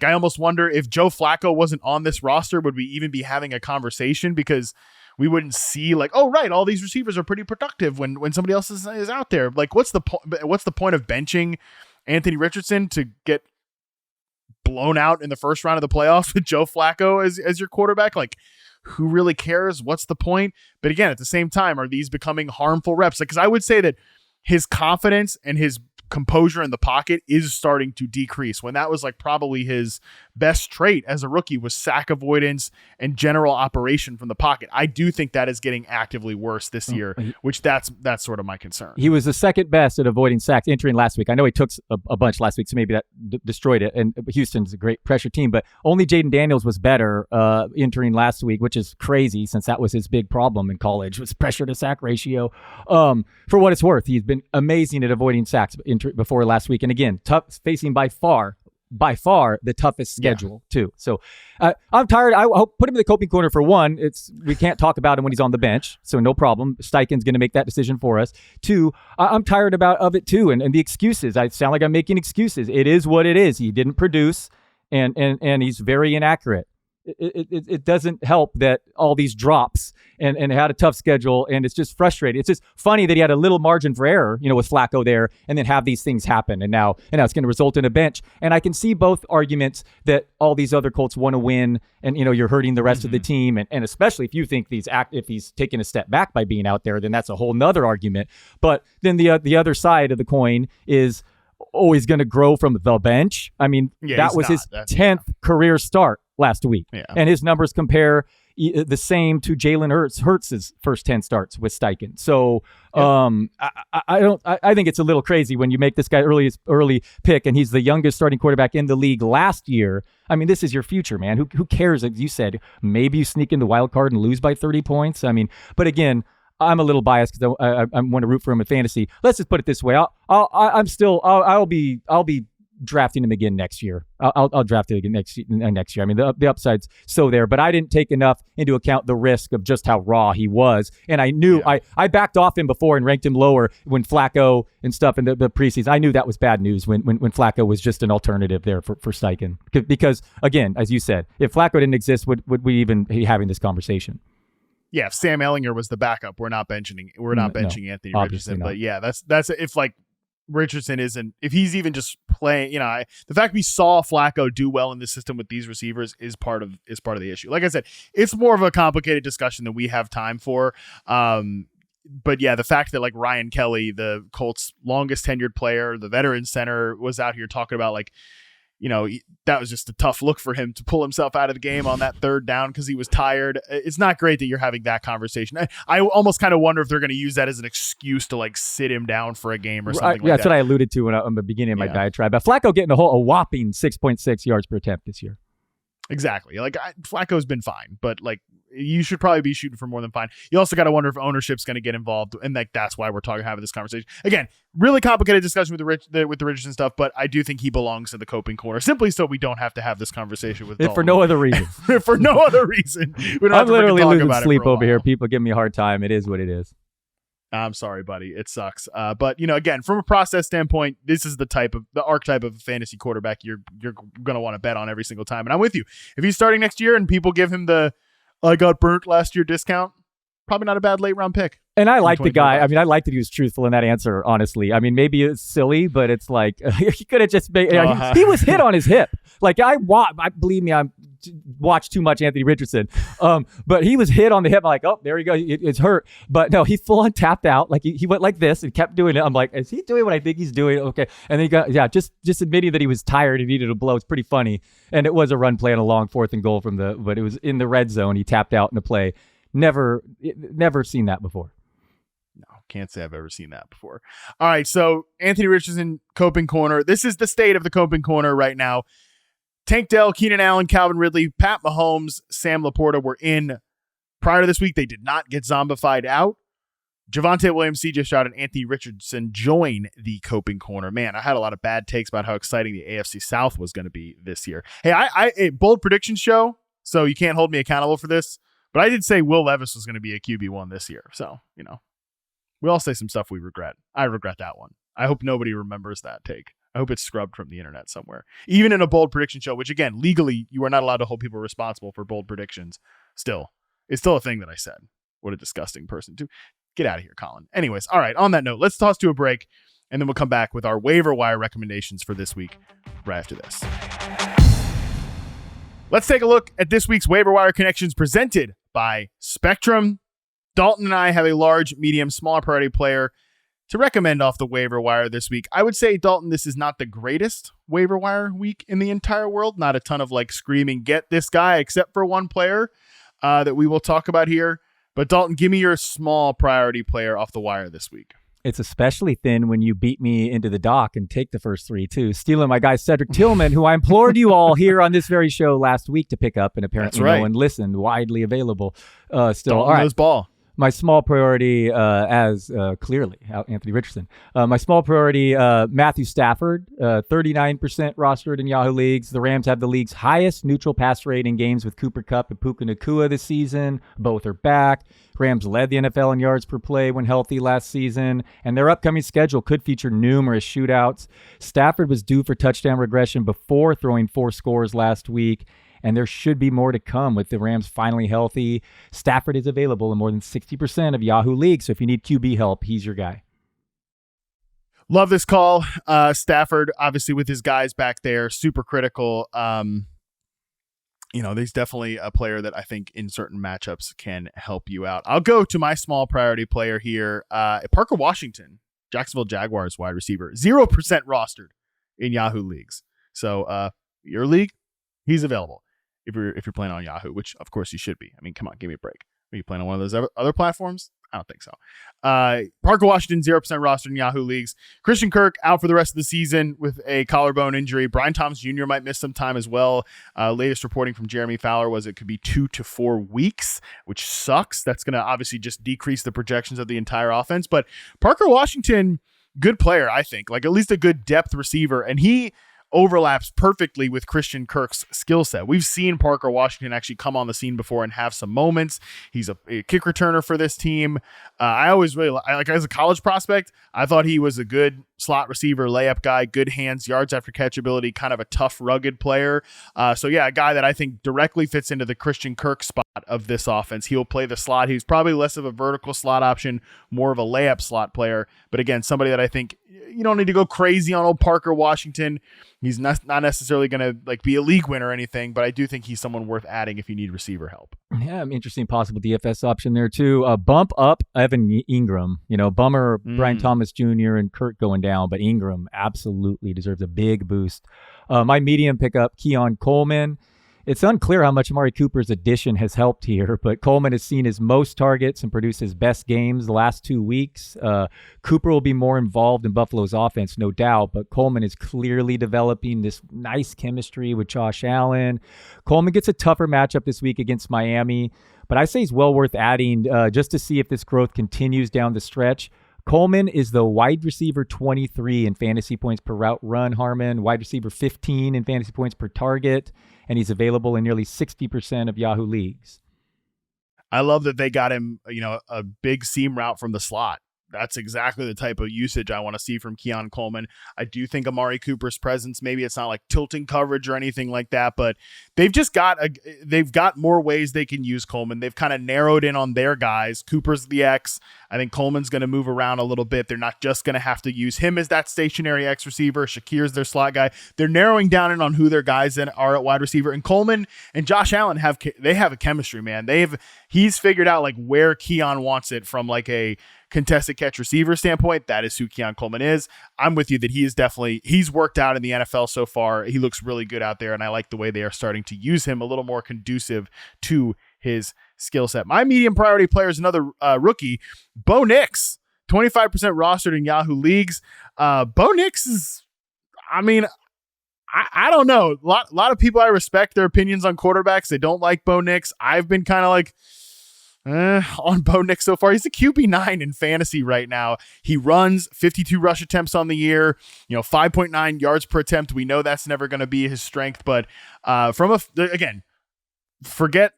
[SPEAKER 1] almost wonder if Joe Flacco wasn't on this roster, would we even be having a conversation? Because we wouldn't see like, oh, right, all these receivers are pretty productive when somebody else is out there. Like, what's the point of benching Anthony Richardson to get blown out in the first round of the playoffs with Joe Flacco as your quarterback? Like, who really cares? What's the point? But again, at the same time, are these becoming harmful reps? Like, because I would say that his confidence and his composure in the pocket is starting to decrease, when that was like probably his best trait as a rookie, was sack avoidance and general operation from the pocket. I do think that is getting actively worse this year, which that's sort of my concern.
[SPEAKER 2] He was the second best at avoiding sacks entering last week. I know he took a bunch last week, so maybe that destroyed it. And Houston's a great pressure team, but only Jaden Daniels was better entering last week, which is crazy since that was his big problem in college, was pressure to sack ratio. For what it's worth, he's been amazing at avoiding sacks before last week. And again, facing by far the toughest schedule too. So I'm tired. I hope put him in the coping corner for one. We can't talk about him when he's on the bench, so no problem. Steichen's going to make that decision for us. Two, I'm tired of it too, and the excuses. I sound like I'm making excuses. It is what it is. He didn't produce, and he's very inaccurate. It doesn't help that all these drops and had a tough schedule, and it's just frustrating. It's just funny that he had a little margin for error, with Flacco there, and then have these things happen, and now it's going to result in a bench. And I can see both arguments that all these other Colts want to win, and you're hurting the rest of the team, and especially if you think if he's taking a step back by being out there, then that's a whole nother argument. But then the other side of the coin is, he's going to grow from the bench. I mean, that was his 10th career start last week. Yeah. And his numbers compare the same to Jalen Hurts' first 10 starts with Steichen. So I think it's a little crazy when you make this guy early pick, and he's the youngest starting quarterback in the league last year. I mean, this is your future, man. Who cares? As you said, maybe you sneak in the wild card and lose by 30 points. I mean, but again, I'm a little biased because I want to root for him in fantasy. Let's just put it this way: I'll be drafting him again next year. I'll draft it again next year. I mean, the upside's so there, but I didn't take enough into account the risk of just how raw he was, and I knew I backed off him before and ranked him lower when Flacco and stuff in the preseason. I knew that was bad news when Flacco was just an alternative there for Steichen, because again, as you said, if Flacco didn't exist, would we even be having this conversation?
[SPEAKER 1] Yeah, if Sam Ehlinger was the backup, we're not benching Anthony Richardson. But yeah, that's if like Richardson isn't, if he's even just playing, the fact we saw Flacco do well in this system with these receivers is part of the issue. Like I said, it's more of a complicated discussion than we have time for. But yeah, the fact that like Ryan Kelly, the Colts' longest tenured player, the veteran center, was out here talking about like, that was just a tough look for him to pull himself out of the game on that third down because he was tired. It's not great that you're having that conversation. I almost kind of wonder if they're going to use that as an excuse to like sit him down for a game or something like that.
[SPEAKER 2] That's what I alluded to on the beginning of my diatribe. But Flacco getting a whopping 6.6 yards per attempt this year.
[SPEAKER 1] Exactly. Like Flacco's been fine, but like you should probably be shooting for more than fine. You also got to wonder if ownership's going to get involved, and like that's why we're having this conversation. Again, really complicated discussion with the Richardson stuff, but I do think he belongs in the coping corner, simply so we don't have to have this conversation with Dalton.
[SPEAKER 2] For no other reason.
[SPEAKER 1] For no other reason.
[SPEAKER 2] I'm literally losing sleep over here. People give me a hard time. It is what it is.
[SPEAKER 1] I'm sorry, buddy. It sucks. But again, from a process standpoint, this is the archetype of fantasy quarterback you're going to want to bet on every single time. And I'm with you. If he's starting next year and people give him the "I got burnt last year" discount, probably not a bad late round pick.
[SPEAKER 2] And I like the guy. I mean, I like that he was truthful in that answer, honestly. I mean, maybe it's silly, but it's like he could have just made, he was hit on his hip. Like believe me, I'm watched too much Anthony Richardson. But he was hit on the hip. I'm like, oh, there you go. It's hurt. But no, he full on tapped out. Like he went like this and kept doing it. I'm like, is he doing what I think he's doing? Okay. And then he got, just admitting that he was tired and needed a blow. It's pretty funny. And it was a run play on a long 4th and goal but it was in the red zone. He tapped out in a play. Never seen that before.
[SPEAKER 1] No, can't say I've ever seen that before. All right. So Anthony Richardson, coping corner. This is the state of the coping corner right now. Tank Dell, Keenan Allen, Calvin Ridley, Pat Mahomes, Sam Laporta were in prior to this week. They did not get zombified out. Javonte Williams, CJ Stroud, and Anthony Richardson join the coping corner. Man, I had a lot of bad takes about how exciting the AFC South was going to be this year. Hey, I bold prediction show, so you can't hold me accountable for this, but I did say Will Levis was going to be a QB1 this year. So, we all say some stuff we regret. I regret that one. I hope nobody remembers that take. I hope it's scrubbed from the internet somewhere. Even in a bold prediction show, which again, legally, you are not allowed to hold people responsible for bold predictions. It's still a thing that I said. What a disgusting person. Get out of here, Colin. Anyways, all right, on that note, let's toss to a break, and then we'll come back with our waiver wire recommendations for this week right after this. Let's take a look at this week's waiver wire connections presented by Spectrum. Dalton and I have a large, medium, smaller priority player to recommend off the waiver wire this week. I would say, Dalton, this is not the greatest waiver wire week in the entire world. Not a ton of screaming, get this guy, except for one player that we will talk about here. But Dalton, give me your small priority player off the wire this week.
[SPEAKER 2] It's especially thin when you beat me into the dock and take the first 3 too. Stealing my guy Cedric Tillman, who I implored you all here on this very show last week to pick up, and apparently no one listened. Widely available. Still, all right.
[SPEAKER 1] Knows ball.
[SPEAKER 2] My small priority, clearly Anthony Richardson. My small priority, Matthew Stafford, 39% rostered in Yahoo leagues. The Rams have the league's highest neutral pass rate in games with Cooper Kupp and Puka Nacua this season. Both are back. Rams led the NFL in yards per play when healthy last season, and their upcoming schedule could feature numerous shootouts. Stafford was due for touchdown regression before throwing 4 scores last week, and there should be more to come with the Rams finally healthy. Stafford is available in more than 60% of Yahoo leagues, so if you need QB help, he's your guy.
[SPEAKER 1] Love this call. Stafford, obviously with his guys back there, super critical. There's definitely a player that I think in certain matchups can help you out. I'll go to my small priority player here. Parker Washington, Jacksonville Jaguars wide receiver, 0% rostered in Yahoo leagues. So your league, he's available. If you're playing on Yahoo, which of course you should be. I mean, come on, give me a break. Are you playing on one of those other platforms? I don't think so. Parker Washington, 0% rostered in Yahoo leagues. Christian Kirk out for the rest of the season with a collarbone injury. Brian Thomas Jr. might miss some time as well. Latest reporting from Jeremy Fowler was it could be 2 to 4 weeks, which sucks. That's going to obviously just decrease the projections of the entire offense. But Parker Washington, good player, I think. At least a good depth receiver. And he overlaps perfectly with Christian Kirk's skill set. We've seen Parker Washington actually come on the scene before and have some moments. He's a kick returner for this team. I always really like as a college prospect, I thought he was a good slot receiver, layup guy, good hands, yards after catch ability, kind of a tough, rugged player. A guy that I think directly fits into the Christian Kirk spot of this offense. He'll play the slot. He's probably less of a vertical slot option, more of a layup slot player. But again, somebody that I think you don't need to go crazy on old Parker Washington. He's not necessarily going to be a league winner or anything, but I do think he's someone worth adding if you need receiver help.
[SPEAKER 2] Yeah, interesting possible DFS option there too. Bump up Evan Ingram. Bummer Brian Thomas Jr. and Kurt going down, but Ingram absolutely deserves a big boost. My medium pickup, Keon Coleman. It's unclear how much Amari Cooper's addition has helped here, but Coleman has seen his most targets and produced his best games the last 2 weeks. Cooper will be more involved in Buffalo's offense, no doubt, but Coleman is clearly developing this nice chemistry with Josh Allen. Coleman gets a tougher matchup this week against Miami, but I say he's well worth adding just to see if this growth continues down the stretch. Coleman is the wide receiver 23 in fantasy points per route run, Harmon, wide receiver 15 in fantasy points per target, and he's available in nearly 60% of Yahoo leagues.
[SPEAKER 1] I love that they got him, a big seam route from the slot. That's exactly the type of usage I want to see from Keon Coleman. I do think Amari Cooper's presence, maybe it's not like tilting coverage or anything like that, but they've got more ways they can use Coleman. They've kind of narrowed in on their guys. Cooper's the X. I think Coleman's going to move around a little bit. They're not just going to have to use him as that stationary X receiver. Shakir's their slot guy. They're narrowing down in on who their guys are at wide receiver. And Coleman and Josh Allen have a chemistry, man. He's figured out like where Keon wants it from like a contested catch receiver standpoint. That is who Keon Coleman is. I'm with you that he's worked out in the NFL so far. He looks really good out there, and I like the way they are starting to use him a little more conducive to his skill set. My medium priority player is another rookie, Bo Nix, 25% rostered in Yahoo leagues. Bo Nix is, I don't know. A lot of people, I respect their opinions on quarterbacks. They don't like Bo Nix. I've been kind of like, on Bo Nix so far. He's a QB9 in fantasy right now. He runs 52 rush attempts on the year, 5.9 yards per attempt. We know that's never going to be his strength, but again, forget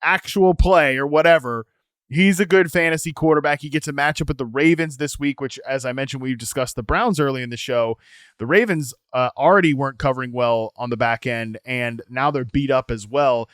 [SPEAKER 1] actual play or whatever. He's a good fantasy quarterback. He gets a matchup with the Ravens this week, which, as I mentioned, we've discussed the Browns early in the show. The Ravens already weren't covering well on the back end, and now they're beat up as well.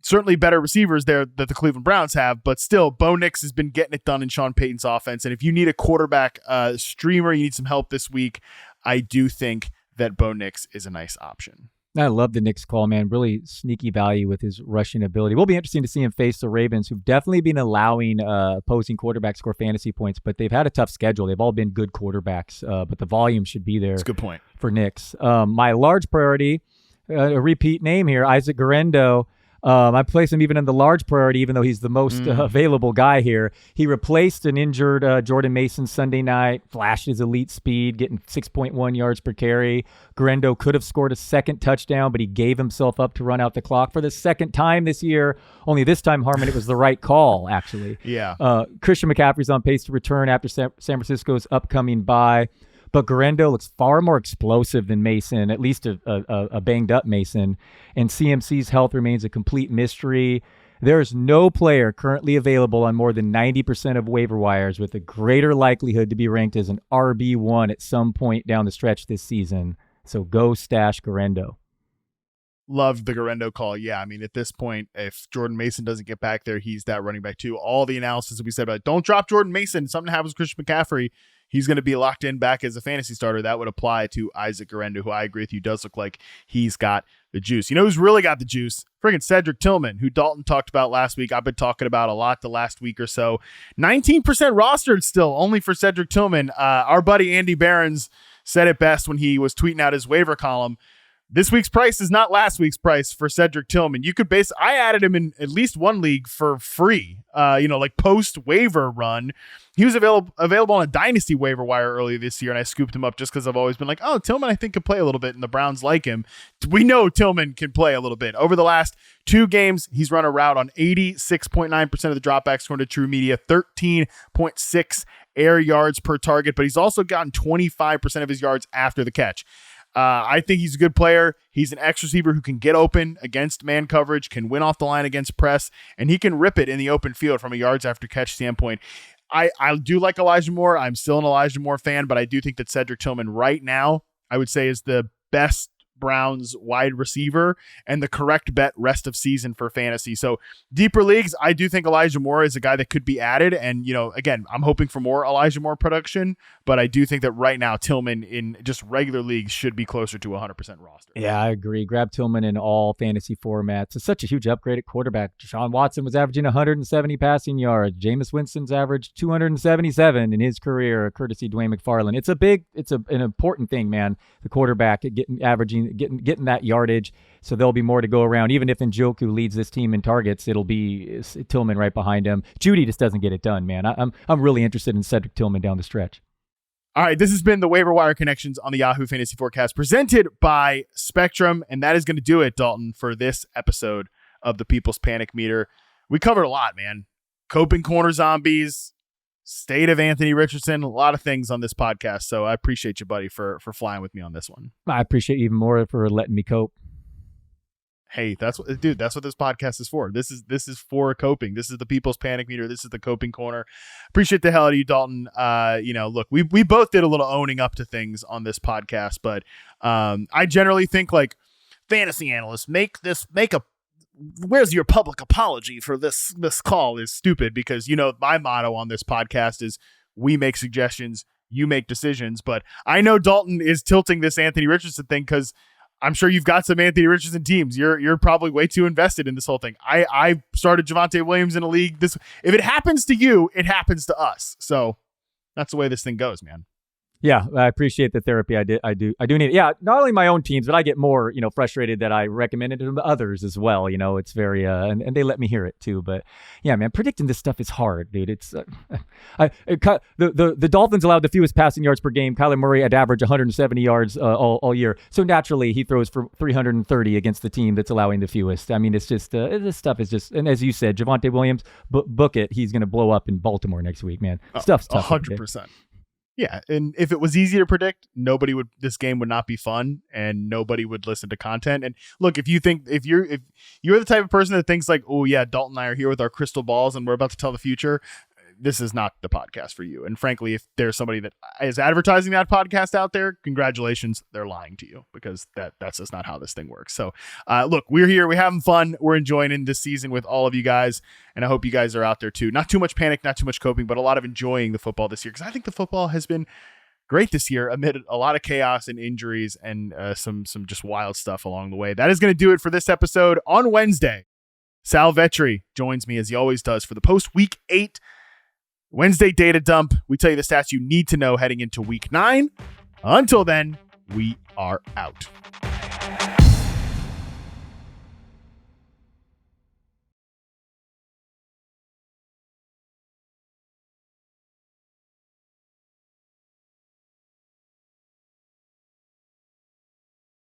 [SPEAKER 1] Certainly better receivers there that the Cleveland Browns have, but still, Bo Nix has been getting it done in Sean Payton's offense. And if you need a quarterback streamer, you need some help this week, I do think that Bo Nix is a nice option.
[SPEAKER 2] I love the Nix call, man. Really sneaky value with his rushing ability. Will be interesting to see him face the Ravens, who've definitely been allowing opposing quarterbacks score fantasy points, but they've had a tough schedule. They've all been good quarterbacks, but the volume should be there.
[SPEAKER 1] That's a good point.
[SPEAKER 2] For Nix. My large priority, a repeat name here, Isaac Guerendo. I place him even in the large priority, even though he's the most available guy here. He replaced an injured Jordan Mason Sunday night, flashed his elite speed, getting 6.1 yards per carry. Guerendo could have scored a second touchdown, but he gave himself up to run out the clock for the second time this year. Only this time, Harmon, it was the right call, actually.
[SPEAKER 1] Yeah.
[SPEAKER 2] Christian McCaffrey's on pace to return after San Francisco's upcoming bye. But Guerendo looks far more explosive than Mason, at least a banged-up Mason, and CMC's health remains a complete mystery. There is no player currently available on more than 90% of waiver wires with a greater likelihood to be ranked as an RB1 at some point down the stretch this season. So go stash Guerendo.
[SPEAKER 1] Loved the Guerendo call. Yeah, at this point, if Jordan Mason doesn't get back there, he's that running back too. All the analysis that we said about don't drop Jordan Mason, something happens with Christian McCaffrey, he's going to be locked in back as a fantasy starter. That would apply to Isaac Guerendo, who I agree with you does look like he's got the juice. You know who's really got the juice? Friggin' Cedric Tillman, who Dalton talked about last week. I've been talking about a lot the last week or so. 19% rostered still, only for Cedric Tillman. Our buddy Andy Behrens said it best when he was tweeting out his waiver column. This week's price is not last week's price for Cedric Tillman. You could I added him in at least one league for free, like post waiver run. He was available on a dynasty waiver wire earlier this year, and I scooped him up just because I've always been like, oh, Tillman, I think, could play a little bit, and the Browns like him. We know Tillman can play a little bit. Over the last 2 games, he's run a route on 86.9% of the dropbacks, according to True Media, 13.6 air yards per target, but he's also gotten 25% of his yards after the catch. I think he's a good player. He's an X receiver who can get open against man coverage, can win off the line against press, and he can rip it in the open field from a yards after catch standpoint. I do like Elijah Moore. I'm still an Elijah Moore fan, but I do think that Cedric Tillman right now, I would say, is the best Browns wide receiver and the correct bet rest of season for fantasy. So deeper leagues, I do think Elijah Moore is a guy that could be added. And, again, I'm hoping for more Elijah Moore production, but I do think that right now Tillman in just regular leagues should be closer to 100% roster.
[SPEAKER 2] Yeah, I agree. Grab Tillman in all fantasy formats. It's such a huge upgrade at quarterback. Deshaun Watson was averaging 170 passing yards. Jameis Winston's averaged 277 in his career, courtesy Dwayne McFarland. It's an important thing, man. The quarterback getting that yardage, so there'll be more to go around. Even if Njoku leads this team in targets, it'll be Tillman right behind him. Judy just doesn't get it done, man. I'm really interested in Cedric Tillman down the stretch.
[SPEAKER 1] All right, this has been the Waiver Wire Connections on the Yahoo Fantasy Forecast presented by Spectrum, and that is going to do it, Dalton, for this episode of the People's Panic Meter. we covered a lot, man. Coping corner zombies, state of Anthony Richardson, a lot of things on this podcast. So I appreciate you, buddy, for flying with me on this one.
[SPEAKER 2] I appreciate you even more for letting me cope.
[SPEAKER 1] Hey, that's what this podcast is for. This is for coping. This is the people's panic meter. This is the coping corner. Appreciate the hell out of you, Dalton. Look, we both did a little owning up to things on this podcast, but I generally think like fantasy analysts where's your public apology for this call is stupid, because my motto on this podcast is we make suggestions, you make decisions. But I know Dalton is tilting this Anthony Richardson thing because I'm sure you've got some Anthony Richardson teams. You're probably way too invested in this whole thing. I started Javonte Williams in a league. If it happens to you, it happens to us. So that's the way this thing goes, man.
[SPEAKER 2] Yeah, I appreciate the therapy. I do need it. Yeah, not only my own teams, but I get more, frustrated that I recommended it to others as well. It's very, and they let me hear it too. But yeah, man, predicting this stuff is hard, dude. It's, the Dolphins allowed the fewest passing yards per game. Kyler Murray had averaged 170 yards all year. So naturally, he throws for 330 against the team that's allowing the fewest. I mean, it's just, this stuff is just, and as you said, Javonte Williams, book it. He's going to blow up in Baltimore next week, man. Stuff's tough.
[SPEAKER 1] 100%. Yeah, and if it was easy to predict, this game would not be fun, and nobody would listen to content. And look, if you're the type of person that thinks like, oh yeah, Dalton and I are here with our crystal balls and we're about to tell the future, this is not the podcast for you. And frankly, if there's somebody that is advertising that podcast out there, congratulations, they're lying to you, because that's just not how this thing works. So look, we're here, we're having fun, we're enjoying in this season with all of you guys, and I hope you guys are out there too. Not too much panic, not too much coping, but a lot of enjoying the football this year, because I think the football has been great this year amid a lot of chaos and injuries and some just wild stuff along the way. That is going to do it for this episode. On Wednesday, Sal Vetri joins me as he always does for the post Week 8 Wednesday data dump. We tell you the stats you need to know heading into Week 9. Until then, we are out.